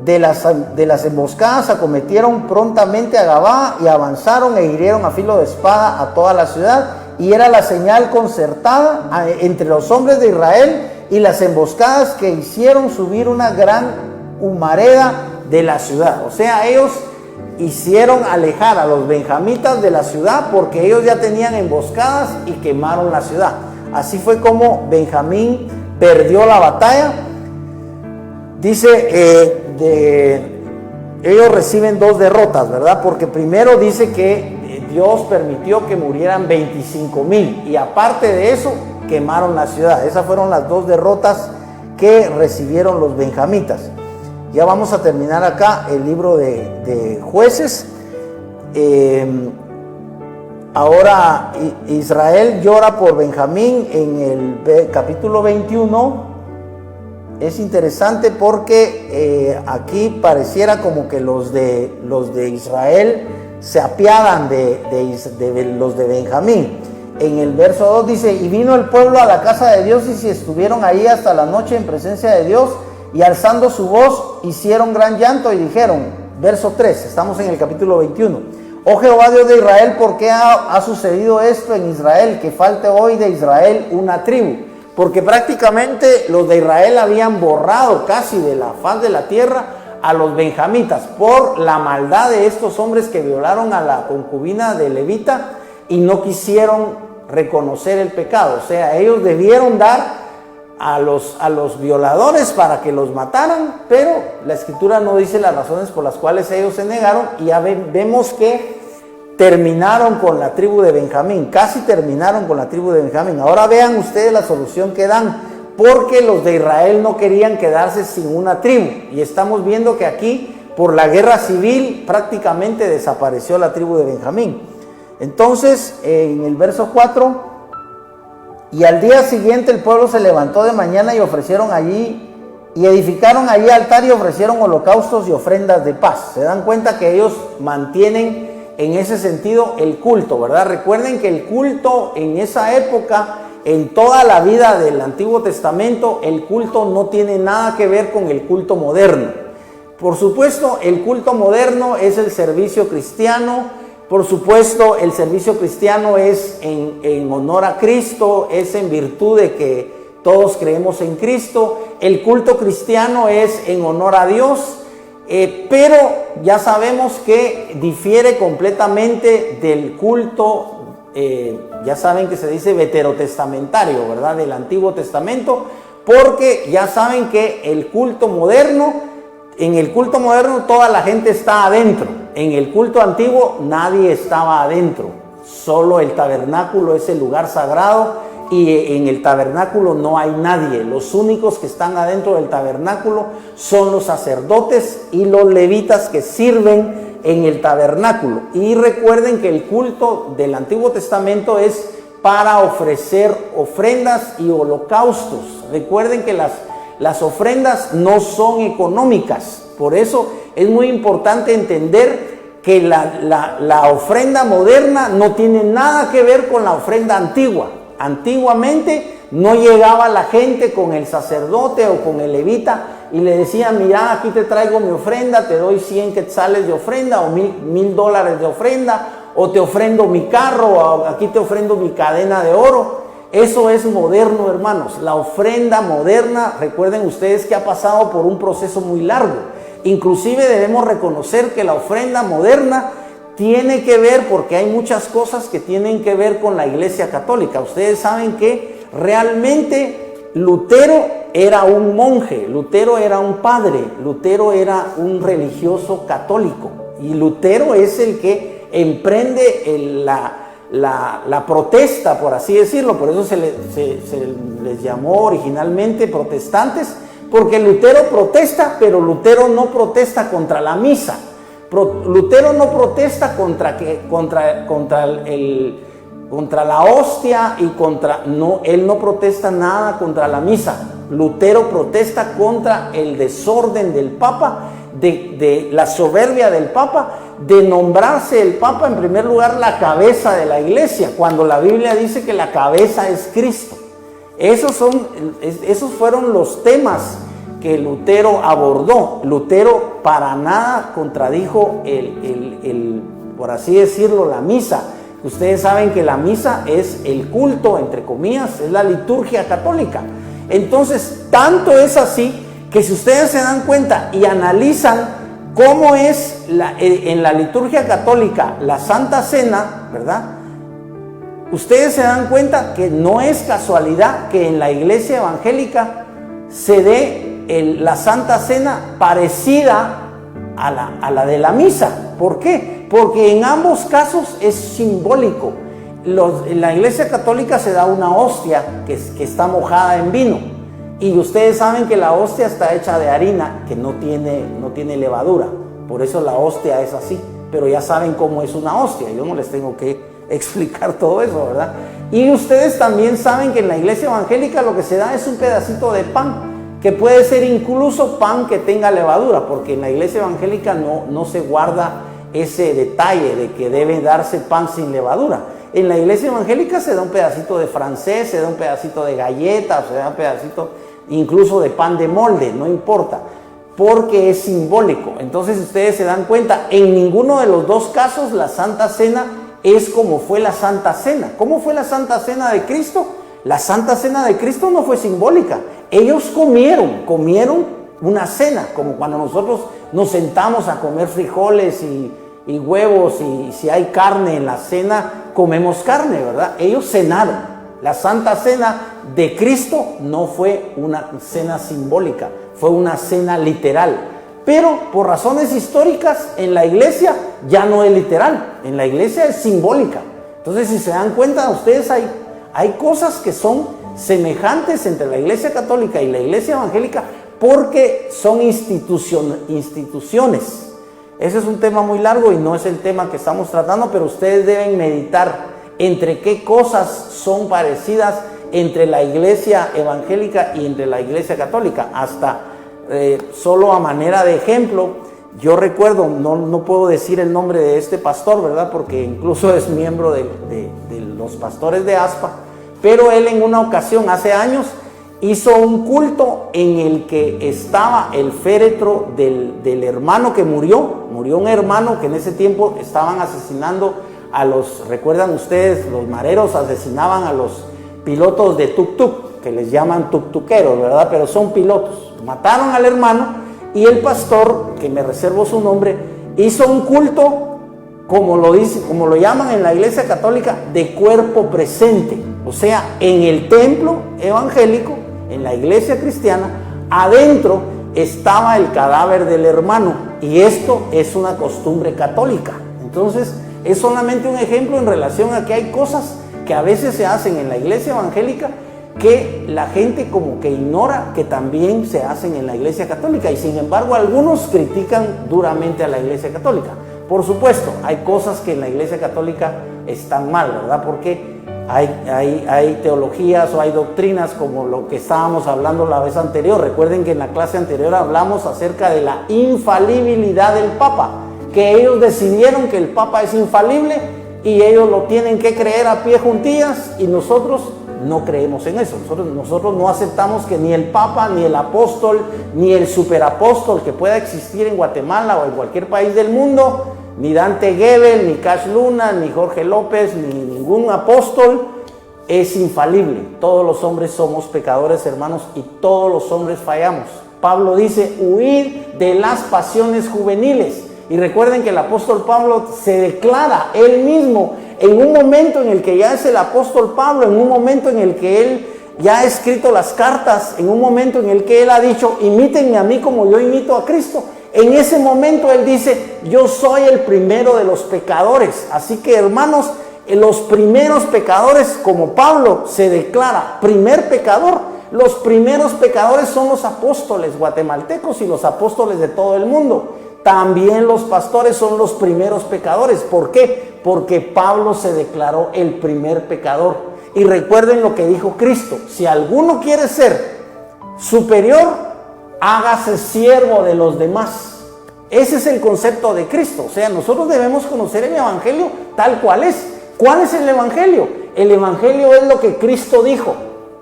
de las emboscadas acometieron prontamente a Gabá y avanzaron e hirieron a filo de espada a toda la ciudad. Y era la señal concertada entre los hombres de Israel y las emboscadas que hicieron subir una gran humareda de la ciudad. O sea, ellos hicieron alejar a los benjamitas de la ciudad porque ellos ya tenían emboscadas y quemaron la ciudad. Así fue como Benjamín perdió la batalla. Dice, ellos reciben 2 derrotas, ¿verdad? Porque primero dice que Dios permitió que murieran 25,000 y aparte de eso quemaron la ciudad. Esas fueron las 2 derrotas que recibieron los benjamitas. Ya vamos a terminar acá el libro de Jueces. Ahora Israel llora por Benjamín en el capítulo 21. Es interesante porque aquí pareciera como que los de Israel se apiadan de los de Benjamín. En el verso 2 dice: y vino el pueblo a la casa de Dios y se estuvieron ahí hasta la noche en presencia de Dios, y alzando su voz hicieron gran llanto y dijeron, verso 3, estamos en el capítulo 21, oh Jehová Dios de Israel, ¿por qué ha sucedido esto en Israel, que falte hoy de Israel una tribu? Porque prácticamente los de Israel habían borrado casi de la faz de la tierra a los benjamitas por la maldad de estos hombres que violaron a la concubina de Levita y no quisieron reconocer el pecado. O sea, ellos debieron dar a los violadores para que los mataran, pero la escritura no dice las razones por las cuales ellos se negaron, y ya vemos que terminaron con la tribu de Benjamín, casi terminaron con la tribu de Benjamín. Ahora vean ustedes la solución que dan, porque los de Israel no querían quedarse sin una tribu, y estamos viendo que aquí por la guerra civil prácticamente desapareció la tribu de Benjamín. Entonces en el verso 4, y al día siguiente el pueblo se levantó de mañana y ofrecieron allí, y edificaron allí altar y ofrecieron holocaustos y ofrendas de paz. Se dan cuenta que ellos mantienen en ese sentido el culto, ¿verdad? Recuerden que el culto en esa época, en toda la vida del Antiguo Testamento, el culto no tiene nada que ver con el culto moderno. Por supuesto, el culto moderno es el servicio cristiano. Por supuesto, el servicio cristiano es en honor a Cristo, es en virtud de que todos creemos en Cristo. El culto cristiano es en honor a Dios, pero ya sabemos que difiere completamente del culto, ya saben que se dice veterotestamentario, ¿verdad? Del Antiguo Testamento, porque ya saben que el culto moderno, en el culto moderno toda la gente está adentro. En el culto antiguo nadie estaba adentro, solo el tabernáculo es el lugar sagrado y en el tabernáculo no hay nadie. Los únicos que están adentro del tabernáculo son los sacerdotes y los levitas que sirven en el tabernáculo. Y recuerden que el culto del Antiguo Testamento es para ofrecer ofrendas y holocaustos. Recuerden que las ofrendas no son económicas, por eso es muy importante entender que la ofrenda moderna no tiene nada que ver con la ofrenda antigua. Antiguamente no llegaba la gente con el sacerdote o con el levita y le decía, mira, aquí te traigo mi ofrenda, te doy 100 quetzales de ofrenda o $1,000 de ofrenda, o te ofrendo mi carro, o aquí te ofrendo mi cadena de oro. Eso es moderno, hermanos. La ofrenda moderna, recuerden ustedes que ha pasado por un proceso muy largo. Inclusive debemos reconocer que la ofrenda moderna tiene que ver, porque hay muchas cosas que tienen que ver con la Iglesia Católica. Ustedes saben que realmente Lutero era un monje, Lutero era un padre, Lutero era un religioso católico, y Lutero es el que emprende la protesta, por así decirlo. Por eso se les llamó originalmente protestantes, porque Lutero protesta, pero Lutero no protesta contra la misa. Lutero no protesta contra la hostia y él no protesta nada contra la misa. Lutero protesta contra el desorden del Papa, de la soberbia del Papa, de nombrarse el Papa en primer lugar la cabeza de la iglesia, cuando la Biblia dice que la cabeza es Cristo. Esos fueron los temas que Lutero abordó. Lutero para nada contradijo por así decirlo, la misa. Ustedes saben que la misa es el culto, entre comillas, es la liturgia católica. Entonces, tanto es así que si ustedes se dan cuenta y analizan cómo es en la liturgia católica la Santa Cena, ¿verdad? Ustedes se dan cuenta que no es casualidad que en la iglesia evangélica se dé la Santa Cena parecida a la de la misa. ¿Por qué? Porque en ambos casos es simbólico. En la iglesia católica se da una hostia que está mojada en vino. Y ustedes saben que la hostia está hecha de harina que no tiene levadura. Por eso la hostia es así. Pero ya saben cómo es una hostia. Yo no les tengo que explicar todo eso, ¿verdad? Y ustedes también saben que en la iglesia evangélica lo que se da es un pedacito de pan, que puede ser incluso pan que tenga levadura, porque en la iglesia evangélica no se guarda ese detalle de que debe darse pan sin levadura. En la iglesia evangélica se da un pedacito de francés, se da un pedacito de galleta, se da un pedacito incluso de pan de molde, no importa, porque es simbólico. Entonces ustedes se dan cuenta, en ninguno de los dos casos la Santa Cena es como fue la Santa Cena. ¿Cómo fue la Santa Cena de Cristo? La Santa Cena de Cristo no fue simbólica. Ellos comieron una cena, como cuando nosotros nos sentamos a comer frijoles y huevos, y si hay carne en la cena, comemos carne, ¿verdad? Ellos cenaron. La Santa Cena de Cristo no fue una cena simbólica, fue una cena literal. Pero por razones históricas, en la iglesia ya no es literal, en la iglesia es simbólica. Entonces, si se dan cuenta, ustedes hay cosas que son semejantes entre la iglesia católica y la iglesia evangélica porque son instituciones. Ese es un tema muy largo y no es el tema que estamos tratando, pero ustedes deben meditar entre qué cosas son parecidas entre la iglesia evangélica y entre la iglesia católica. Hasta solo a manera de ejemplo, yo recuerdo, no puedo decir el nombre de este pastor, ¿verdad? Porque incluso es miembro de los pastores de ASPA, pero él en una ocasión, hace años, hizo un culto en el que estaba el féretro del hermano que murió un hermano que en ese tiempo estaban asesinando recuerdan ustedes, los mareros asesinaban a los pilotos de tuk-tuk, que les llaman tuk-tukeros, ¿verdad? Pero son pilotos. Mataron al hermano y el pastor, que me reservo su nombre, hizo un culto, como lo llaman en la iglesia católica, de cuerpo presente. O sea, en el templo evangélico, en la iglesia cristiana, adentro estaba el cadáver del hermano, y esto es una costumbre católica. Entonces, es solamente un ejemplo en relación a que hay cosas que a veces se hacen en la iglesia evangélica que la gente como que ignora que también se hacen en la iglesia católica, y sin embargo algunos critican duramente a la iglesia católica. Por supuesto, hay cosas que en la iglesia católica están mal, ¿verdad? Porque hay teologías o hay doctrinas como lo que estábamos hablando la vez anterior. Recuerden que en la clase anterior hablamos acerca de la infalibilidad del Papa, que ellos decidieron que el Papa es infalible y ellos lo tienen que creer a pie juntillas, y nosotros no creemos en eso. Nosotros no aceptamos que ni el Papa, ni el apóstol, ni el superapóstol que pueda existir en Guatemala o en cualquier país del mundo, ni Dante Gebel, ni Cash Luna, ni Jorge López, ni ningún apóstol es infalible. Todos los hombres somos pecadores, hermanos, y todos los hombres fallamos. Pablo dice: huid de las pasiones juveniles. Y recuerden que el apóstol Pablo se declara él mismo en un momento en el que ya es el apóstol Pablo, en un momento en el que él ya ha escrito las cartas, en un momento en el que él ha dicho: imítenme a mí como yo imito a Cristo. En ese momento él dice: yo soy el primero de los pecadores. Así que, hermanos, los primeros pecadores, como Pablo se declara primer pecador, los primeros pecadores son los apóstoles guatemaltecos y los apóstoles de todo el mundo. También los pastores son los primeros pecadores. ¿Por qué? Porque Pablo se declaró el primer pecador. Y recuerden lo que dijo Cristo: si alguno quiere ser superior, hágase siervo de los demás. Ese es el concepto de Cristo. O sea, nosotros debemos conocer el evangelio tal cual es. ¿Cuál es el evangelio? El evangelio es lo que Cristo dijo.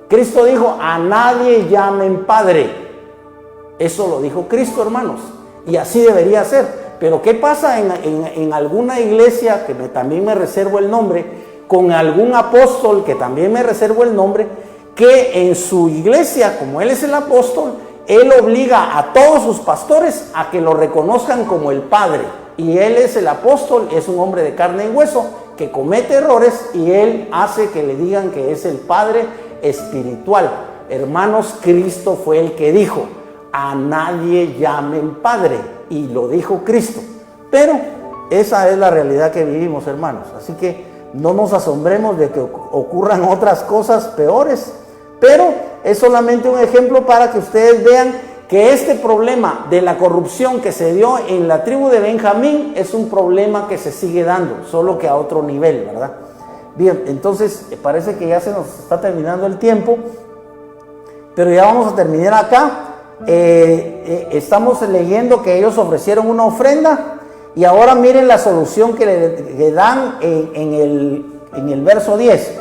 Cristo dijo, a nadie llamen Padre. Eso lo dijo Cristo, hermanos, y así debería ser. Pero ¿qué pasa en alguna iglesia, que también me reservo el nombre, con algún apóstol, que también me reservo el nombre, que en su iglesia, como él es el apóstol, él obliga a todos sus pastores a que lo reconozcan como el Padre? Y él es el apóstol, es un hombre de carne y hueso, que comete errores, y él hace que le digan que es el Padre espiritual. Hermanos, Cristo fue el que dijo, a nadie llamen Padre, y lo dijo Cristo. Pero esa es la realidad que vivimos, hermanos. Así que no nos asombremos de que ocurran otras cosas peores, pero es solamente un ejemplo para que ustedes vean que este problema de la corrupción que se dio en la tribu de Benjamín es un problema que se sigue dando, solo que a otro nivel, ¿verdad? Bien, entonces parece que ya se nos está terminando el tiempo, pero ya vamos a terminar acá. Estamos leyendo que ellos ofrecieron una ofrenda, y ahora miren la solución que le dan en el verso 10.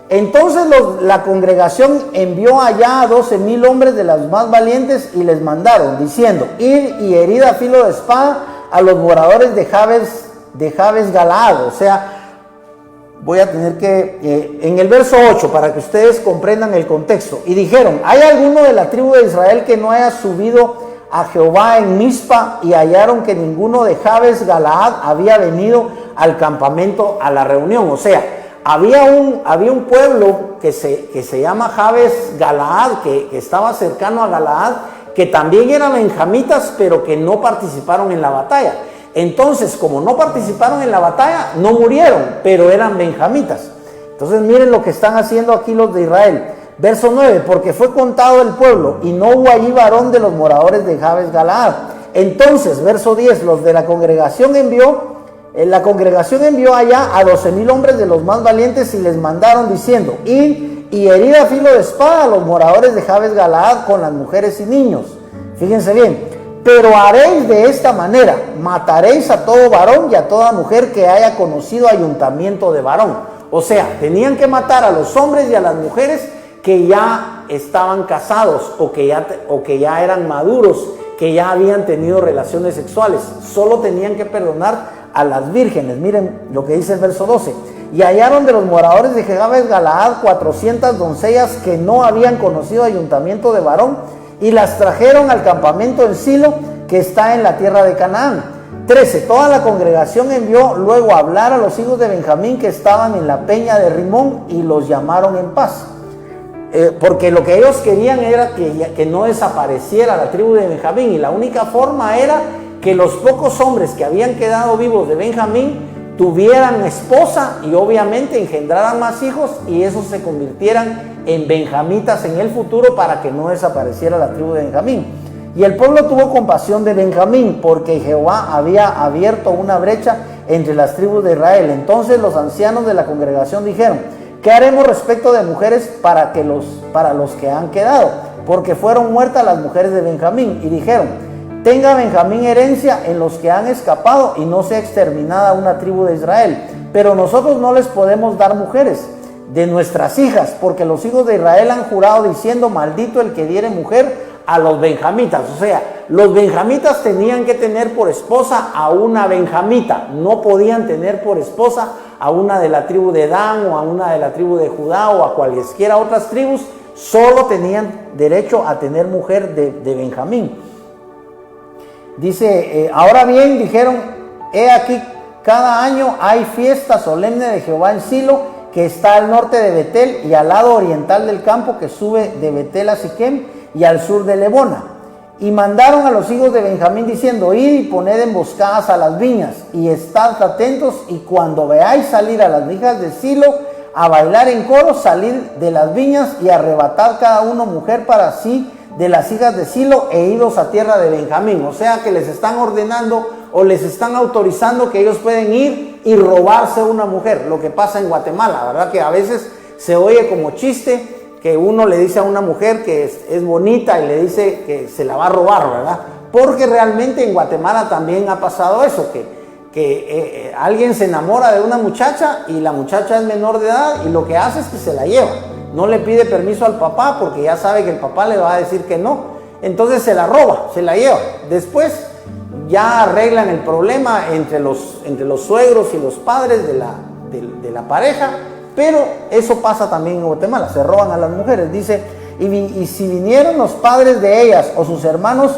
Entonces la congregación envió allá a 12,000 hombres de los más valientes, y les mandaron, diciendo, id y herid a filo de espada a los moradores de Jabes Galaad. O sea, voy a tener que, en el verso 8, para que ustedes comprendan el contexto. Y dijeron, ¿hay alguno de la tribu de Israel que no haya subido a Jehová en Mizpa? Y hallaron que ninguno de Jabes Galaad había venido al campamento a la reunión. O sea, había un pueblo que se llama Jabes Galaad, que estaba cercano a Galaad, que también eran benjamitas, pero que no participaron en la batalla. Entonces, como no participaron en la batalla, no murieron, pero eran benjamitas. Entonces, miren lo que están haciendo aquí los de Israel. Verso 9, porque fue contado el pueblo, y no hubo allí varón de los moradores de Jabes Galaad. Entonces, verso 10, los de la congregación envió allá a 12,000 hombres de los más valientes, y les mandaron diciendo, id y herid a filo de espada a los moradores de Jabes Galaad con las mujeres y niños. Fíjense bien, pero haréis de esta manera, mataréis a todo varón y a toda mujer que haya conocido ayuntamiento de varón. O sea, tenían que matar a los hombres y a las mujeres que ya estaban casados, o que ya eran maduros, que ya habían tenido relaciones sexuales. Solo tenían que perdonar a las vírgenes. Miren lo que dice el verso 12. Y hallaron de los moradores de Jabes Galaad 400 doncellas que no habían conocido ayuntamiento de varón, y las trajeron al campamento en Silo, que está en la tierra de Canaán. 13. Toda la congregación envió luego a hablar a los hijos de Benjamín que estaban en la peña de Rimón, y los llamaron en paz. Porque lo que ellos querían era que no desapareciera la tribu de Benjamín, y la única forma era que los pocos hombres que habían quedado vivos de Benjamín tuvieran esposa, y obviamente engendraran más hijos, y esos se convirtieran en benjamitas en el futuro, para que no desapareciera la tribu de Benjamín. Y el pueblo tuvo compasión de Benjamín, porque Jehová había abierto una brecha entre las tribus de Israel. Entonces los ancianos de la congregación dijeron, ¿qué haremos respecto de mujeres para los que han quedado? Porque fueron muertas las mujeres de Benjamín. Y dijeron, tenga Benjamín herencia en los que han escapado, y no sea exterminada una tribu de Israel. Pero nosotros no les podemos dar mujeres de nuestras hijas, porque los hijos de Israel han jurado diciendo, maldito el que diere mujer a los benjamitas. O sea, los benjamitas tenían que tener por esposa a una benjamita, no podían tener por esposa a una de la tribu de Dan, o a una de la tribu de Judá, o a cualesquiera otras tribus. Solo tenían derecho a tener mujer de Benjamín. Dice, ahora bien, dijeron, he aquí, cada año hay fiesta solemne de Jehová en Silo, que está al norte de Betel, y al lado oriental del campo que sube de Betel a Siquem, y al sur de Lebona. Y mandaron a los hijos de Benjamín diciendo, id y poned emboscadas a las viñas, y estad atentos, y cuando veáis salir a las hijas de Silo a bailar en coro, salid de las viñas, y arrebatad cada uno mujer para sí de las hijas de Silo, e idos a tierra de Benjamín. O sea que les están ordenando, o les están autorizando, que ellos pueden ir y robarse una mujer. Lo que pasa en Guatemala, ¿verdad? Que a veces se oye como chiste, que uno le dice a una mujer que es bonita, y le dice que se la va a robar, ¿verdad? Porque realmente en Guatemala también ha pasado eso, que alguien se enamora de una muchacha, y la muchacha es menor de edad, y lo que hace es que se la lleva. no le pide permiso al papá porque ya sabe que el papá le va a decir que no. Entonces se la roba, se la lleva. Después ya arreglan el problema entre los suegros y los padres de la pareja, pero eso pasa también en Guatemala, se roban a las mujeres. Dice, y si vinieron los padres de ellas o sus hermanos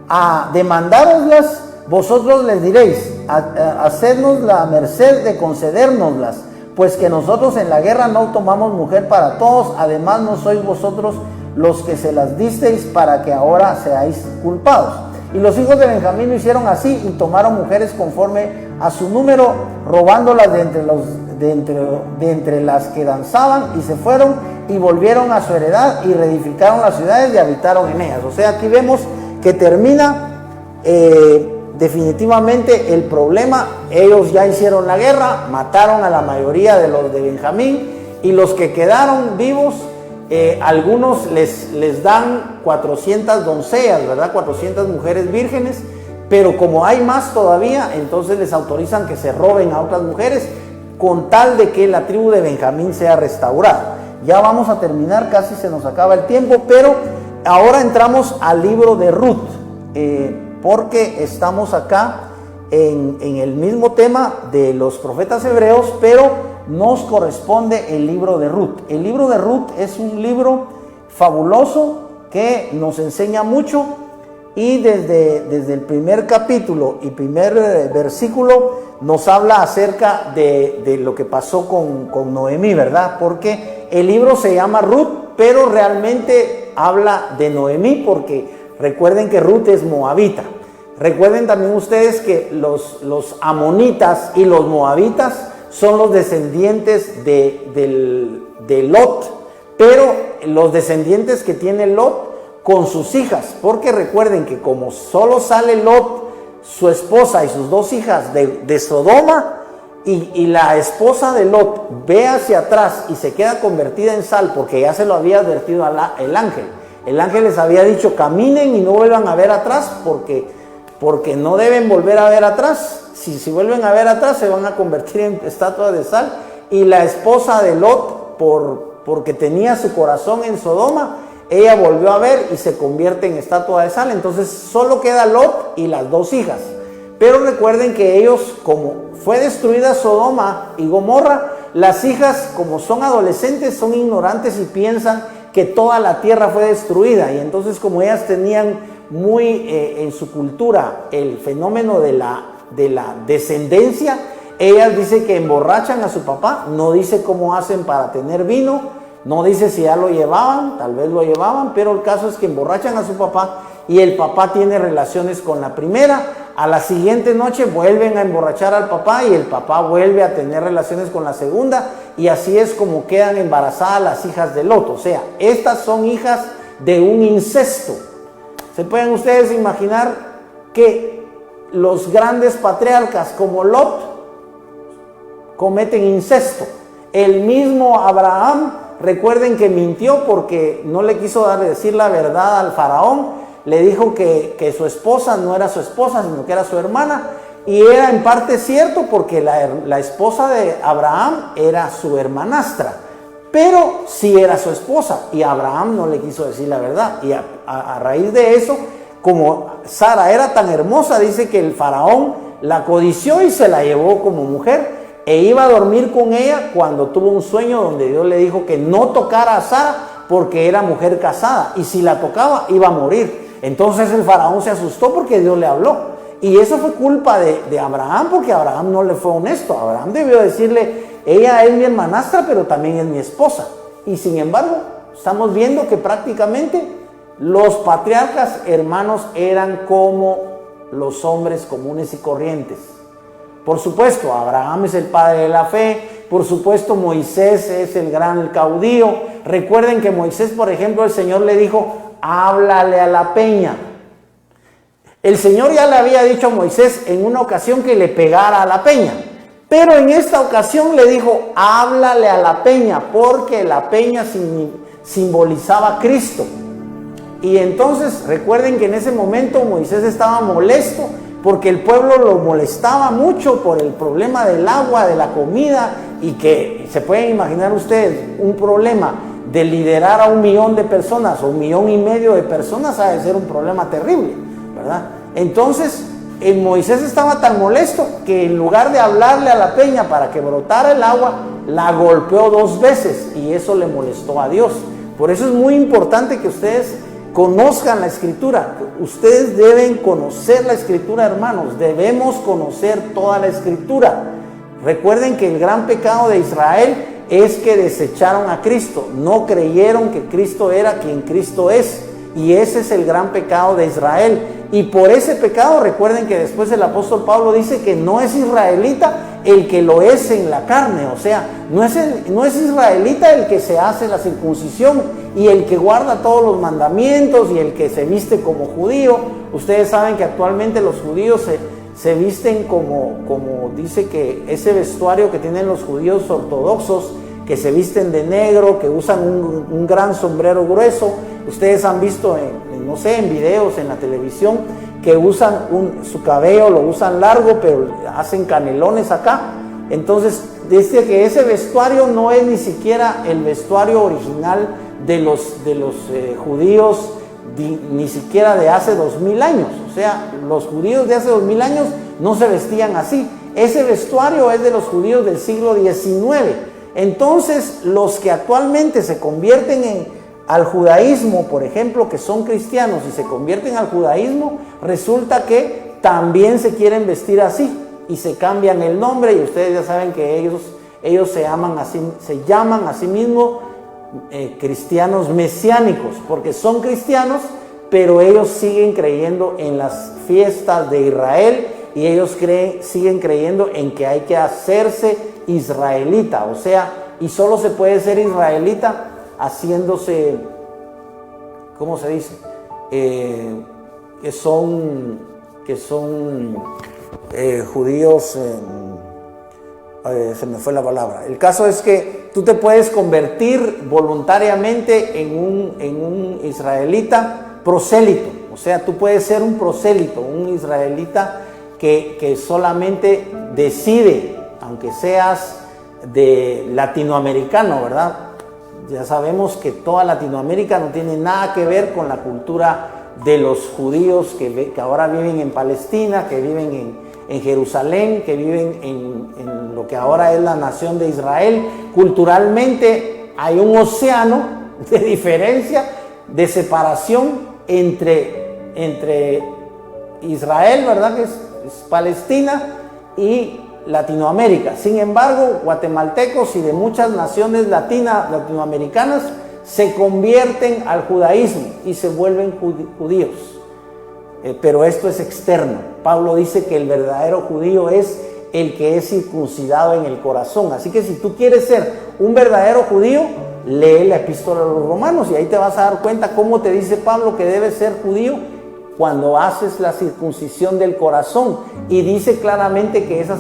a demandároslas, vosotros les diréis, hacednos la merced de concedérnoslas, pues que nosotros en la guerra no tomamos mujer para todos, además no sois vosotros los que se las disteis para que ahora seáis culpados. Y los hijos de Benjamín lo hicieron así y tomaron mujeres conforme a su número, robándolas de entre las que danzaban, y se fueron y volvieron a su heredad y reedificaron las ciudades y habitaron en ellas. O sea, aquí vemos que termina definitivamente el problema. Ellos ya hicieron la guerra, mataron a la mayoría de los de Benjamín, y los que quedaron vivos, algunos les dan 400 doncellas, ¿verdad? 400 mujeres vírgenes, pero como hay más todavía, entonces les autorizan que se roben a otras mujeres con tal de que la tribu de Benjamín sea restaurada. Ya vamos a terminar, casi se nos acaba el tiempo, pero ahora entramos al libro de Ruth, porque estamos acá en el mismo tema de los profetas hebreos, pero nos corresponde el libro de Ruth. El libro de Ruth es un libro fabuloso que nos enseña mucho, y desde el primer capítulo y primer versículo nos habla acerca de lo que pasó con Noemí, ¿verdad? Porque el libro se llama Ruth, pero realmente habla de Noemí, porque recuerden que Ruth es moabita. Recuerden también ustedes que los amonitas y los moabitas son los descendientes de Lot, pero los descendientes que tiene Lot con sus hijas, porque recuerden que como solo sale Lot, su esposa y sus dos hijas de Sodoma, y la esposa de Lot ve hacia atrás y se queda convertida en sal, porque ya se lo había advertido el ángel. El ángel les había dicho, caminen y no vuelvan a ver atrás, porque no deben volver a ver atrás. Si vuelven a ver atrás se van a convertir en estatuas de sal. Y la esposa de Lot, porque tenía su corazón en Sodoma, ella volvió a ver y se convierte en estatua de sal. Entonces solo queda Lot y las dos hijas. Pero recuerden que ellos, como fue destruida Sodoma y Gomorra, las hijas, como son adolescentes, son ignorantes y piensan que toda la tierra fue destruida. Y entonces, como ellas tenían muy en su cultura el fenómeno de la descendencia, ellas dicen que emborrachan a su papá. No dice cómo hacen para tener vino, no dice si ya lo llevaban, tal vez lo llevaban, pero el caso es que emborrachan a su papá y el papá tiene relaciones con la primera. A la siguiente noche vuelven a emborrachar al papá y el papá vuelve a tener relaciones con la segunda, y así es como quedan embarazadas las hijas de Lot. O sea, estas son hijas de un incesto. ¿Se pueden ustedes imaginar que los grandes patriarcas como Lot cometen incesto? El mismo Abraham, recuerden que mintió porque no le quiso decir la verdad al faraón. Le dijo que su esposa no era su esposa, sino que era su hermana. Y era en parte cierto, porque la esposa de Abraham era su hermanastra, pero sí era su esposa, y Abraham no le quiso decir la verdad. Y a raíz de eso, como Sara era tan hermosa, dice que el faraón la codició y se la llevó como mujer, e iba a dormir con ella cuando tuvo un sueño donde Dios le dijo que no tocara a Sara porque era mujer casada, y si la tocaba iba a morir. Entonces el faraón se asustó porque Dios le habló. Y eso fue culpa de Abraham, porque Abraham no le fue honesto. Abraham debió decirle, ella es mi hermanastra, pero también es mi esposa. Y sin embargo, estamos viendo que prácticamente los patriarcas hermanos eran como los hombres comunes y corrientes. Por supuesto, Abraham es el padre de la fe. Por supuesto, Moisés es el gran caudillo. Recuerden que Moisés, por ejemplo, el Señor le dijo, háblale a la peña. El Señor ya le había dicho a Moisés en una ocasión que le pegara a la peña, pero en esta ocasión le dijo, háblale a la peña, porque la peña simbolizaba a Cristo. Y entonces recuerden que en ese momento Moisés estaba molesto porque el pueblo lo molestaba mucho por el problema del agua, de la comida, y que se pueden imaginar ustedes un problema de liderar a 1 millón de personas o 1,5 millones de personas ha de ser un problema terrible, ¿verdad? Entonces, Moisés estaba tan molesto que en lugar de hablarle a la peña para que brotara el agua, la golpeó 2 veces y eso le molestó a Dios. Por eso es muy importante que ustedes conozcan la Escritura. Ustedes deben conocer la Escritura, hermanos. Debemos conocer toda la Escritura. Recuerden que el gran pecado de Israel es que desecharon a Cristo. No creyeron que Cristo era quien Cristo es. Y ese es el gran pecado de Israel. Y por ese pecado, recuerden que después el apóstol Pablo dice que no es israelita el que lo es en la carne. O sea, no es israelita el que se hace la circuncisión y el que guarda todos los mandamientos y el que se viste como judío. Ustedes saben que actualmente los judíos se visten como dice que ese vestuario que tienen los judíos ortodoxos, que se visten de negro, que usan un gran sombrero grueso. Ustedes han visto no sé, en videos, en la televisión, que usan su cabello, lo usan largo, pero hacen canelones acá. Entonces, dice que ese vestuario no es ni siquiera el vestuario original de los judíos, ni siquiera de hace 2000 años. O sea, los judíos de hace 2000 años no se vestían así. Ese vestuario es de los judíos del siglo XIX. Entonces, los que actualmente se convierten al judaísmo, por ejemplo, que son cristianos y se convierten al judaísmo, resulta que también se quieren vestir así y se cambian el nombre, y ustedes ya saben que ellos se llaman a sí mismos cristianos mesiánicos, porque son cristianos, pero ellos siguen creyendo en las fiestas de Israel y ellos siguen creyendo en que hay que hacerse israelita, o sea, y solo se puede ser israelita haciéndose, ¿cómo se dice? Que son judíos, se me fue la palabra. El caso es que tú te puedes convertir voluntariamente en un israelita prosélito, o sea, tú puedes ser un prosélito, un israelita que solamente decide, aunque seas de latinoamericano, ¿verdad? Ya sabemos que toda Latinoamérica no tiene nada que ver con la cultura de los judíos que ahora viven en Palestina, que viven en Jerusalén, que viven en lo que ahora es la nación de Israel. Culturalmente hay un océano de diferencia, de separación entre Israel, ¿verdad? Que es Palestina, y Latinoamérica. Sin embargo, guatemaltecos y de muchas naciones latinoamericanas se convierten al judaísmo y se vuelven judíos. Pero esto es externo. Pablo dice que el verdadero judío es el que es circuncidado en el corazón. Así que si tú quieres ser un verdadero judío, lee la epístola a los Romanos y ahí te vas a dar cuenta cómo te dice Pablo que debes ser judío cuando haces la circuncisión del corazón, y dice claramente que esa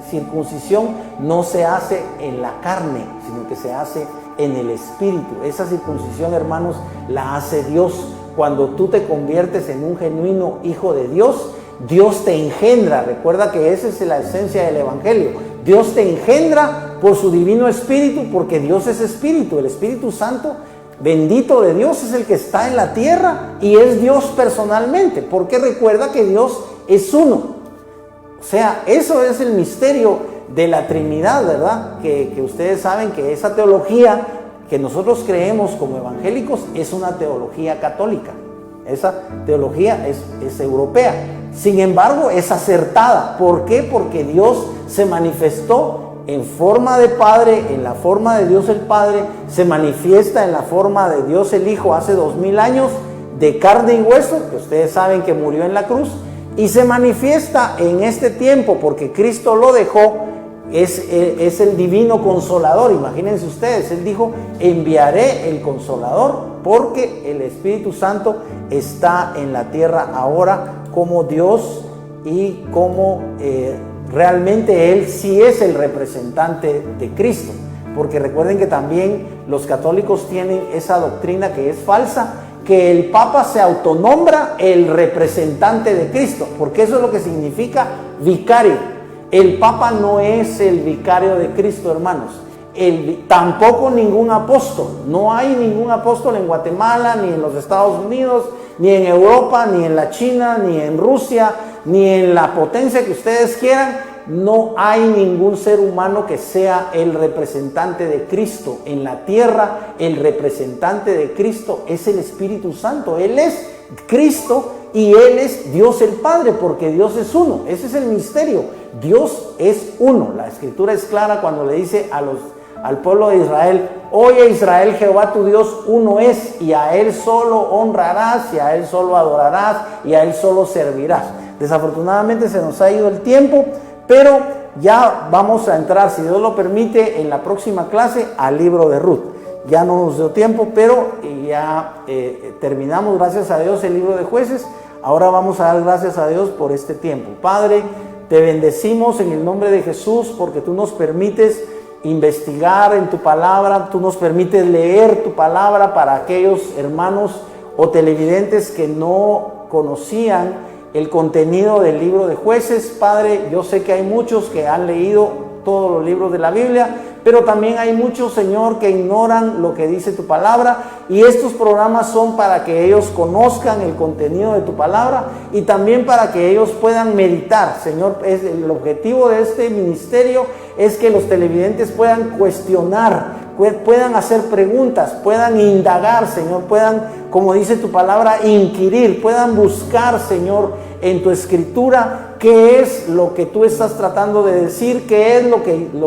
circuncisión no se hace en la carne, sino que se hace en el espíritu. Esa circuncisión, hermanos, la hace Dios. Cuando tú te conviertes en un genuino hijo de Dios, Dios te engendra. Recuerda que esa es la esencia del evangelio. Dios te engendra por su divino espíritu, porque Dios es espíritu. El Espíritu Santo, bendito de Dios, es el que está en la tierra y es Dios personalmente, porque recuerda que Dios es uno. O sea, eso es el misterio de la Trinidad, ¿verdad? Que ustedes saben que esa teología que nosotros creemos como evangélicos es una teología católica. Esa teología es europea. Sin embargo, es acertada. ¿Por qué? Porque Dios se manifestó en forma de Padre, en la forma de Dios el Padre, se manifiesta en la forma de Dios el Hijo hace 2000 años, de carne y hueso, que ustedes saben que murió en la cruz, y se manifiesta en este tiempo porque Cristo lo dejó, es el divino consolador. Imagínense ustedes, Él dijo, enviaré el consolador, porque el Espíritu Santo está en la tierra ahora como Dios y como realmente Él sí es el representante de Cristo, porque recuerden que también los católicos tienen esa doctrina que es falsa, que el Papa se autonombra el representante de Cristo, porque eso es lo que significa vicario. El Papa no es el vicario de Cristo, hermanos. tampoco ningún apóstol. No hay ningún apóstol en Guatemala, ni en los Estados Unidos, ni en Europa, ni en la China, ni en Rusia, ni en la potencia que ustedes quieran. No hay ningún ser humano que sea el representante de Cristo en la tierra. El representante de Cristo es el Espíritu Santo. Él es Cristo y Él es Dios el Padre, porque Dios es uno. Ese es el misterio. Dios es uno. La Escritura es clara cuando le dice al pueblo de Israel: oye Israel, Jehová tu Dios uno es, y a Él solo honrarás, y a Él solo adorarás, y a Él solo servirás. Desafortunadamente se nos ha ido el tiempo, pero ya vamos a entrar, si Dios lo permite, en la próxima clase al libro de Ruth. Ya no nos dio tiempo, pero ya terminamos, gracias a Dios, el libro de Jueces. Ahora vamos a dar gracias a Dios por este tiempo. Padre, te bendecimos en el nombre de Jesús, porque tú nos permites investigar en tu palabra, tú nos permites leer tu palabra para aquellos hermanos o televidentes que no conocían el contenido del libro de Jueces. Padre, yo sé que hay muchos que han leído todos los libros de la Biblia, pero también hay muchos, Señor, que ignoran lo que dice tu palabra, y estos programas son para que ellos conozcan el contenido de tu palabra y también para que ellos puedan meditar. Señor, el objetivo de este ministerio es que los televidentes puedan cuestionar, puedan hacer preguntas, puedan indagar, Señor, puedan, como dice tu palabra, inquirir, puedan buscar, Señor, en tu escritura qué es lo que tú estás tratando de decir, qué es lo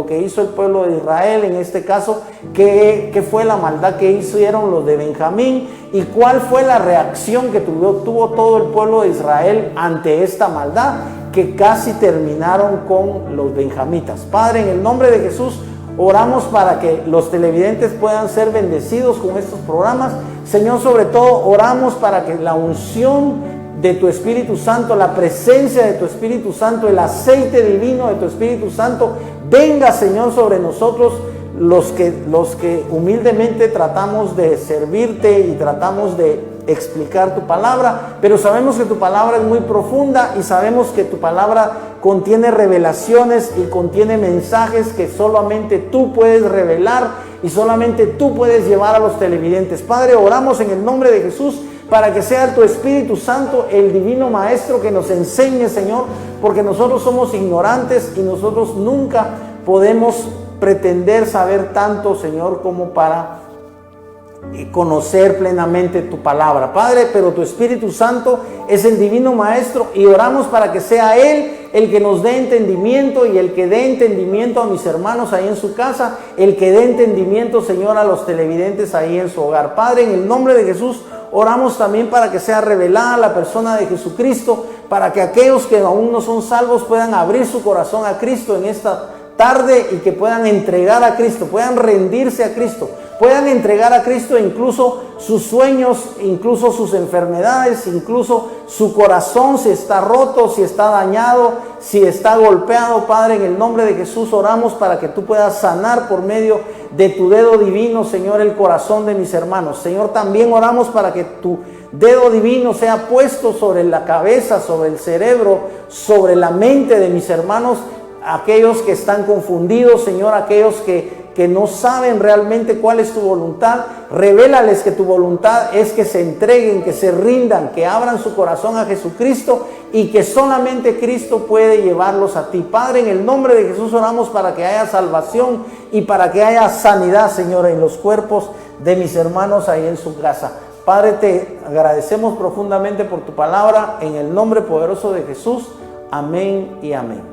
que hizo el pueblo de Israel en este caso, qué fue la maldad que hicieron los de Benjamín y cuál fue la reacción que tuvo todo el pueblo de Israel ante esta maldad, que casi terminaron con los benjamitas. Padre, en el nombre de Jesús, oramos para que los televidentes puedan ser bendecidos con estos programas. Señor, sobre todo oramos para que la unción de tu Espíritu Santo, la presencia de tu Espíritu Santo, el aceite divino de tu Espíritu Santo venga, Señor, sobre nosotros, los que humildemente tratamos de servirte y tratamos de explicar tu palabra, pero sabemos que tu palabra es muy profunda y sabemos que tu palabra contiene revelaciones y contiene mensajes que solamente tú puedes revelar y solamente tú puedes llevar a los televidentes. Padre, oramos en el nombre de Jesús para que sea tu Espíritu Santo, el divino Maestro, que nos enseñe, Señor, porque nosotros somos ignorantes y nosotros nunca podemos pretender saber tanto, Señor, como para conocer plenamente tu palabra, Padre, pero tu Espíritu Santo es el divino Maestro y oramos para que sea Él el que nos dé entendimiento y el que dé entendimiento a mis hermanos ahí en su casa, el que dé entendimiento, Señor, a los televidentes ahí en su hogar. Padre, en el nombre de Jesús, oramos también para que sea revelada la persona de Jesucristo, para que aquellos que aún no son salvos puedan abrir su corazón a Cristo en esta tarde y que puedan entregar a Cristo, puedan rendirse a Cristo, puedan entregar a Cristo incluso sus sueños, incluso sus enfermedades, incluso su corazón, si está roto, si está dañado, si está golpeado. Padre, en el nombre de Jesús oramos para que tú puedas sanar por medio de tu dedo divino, Señor, el corazón de mis hermanos. Señor, también oramos para que tu dedo divino sea puesto sobre la cabeza, sobre el cerebro, sobre la mente de mis hermanos, aquellos que están confundidos, Señor, aquellos que no saben realmente cuál es tu voluntad. Revélales que tu voluntad es que se entreguen, que se rindan, que abran su corazón a Jesucristo y que solamente Cristo puede llevarlos a ti. Padre, en el nombre de Jesús oramos para que haya salvación y para que haya sanidad, Señor, en los cuerpos de mis hermanos ahí en su casa. Padre, te agradecemos profundamente por tu palabra, en el nombre poderoso de Jesús. Amén y amén.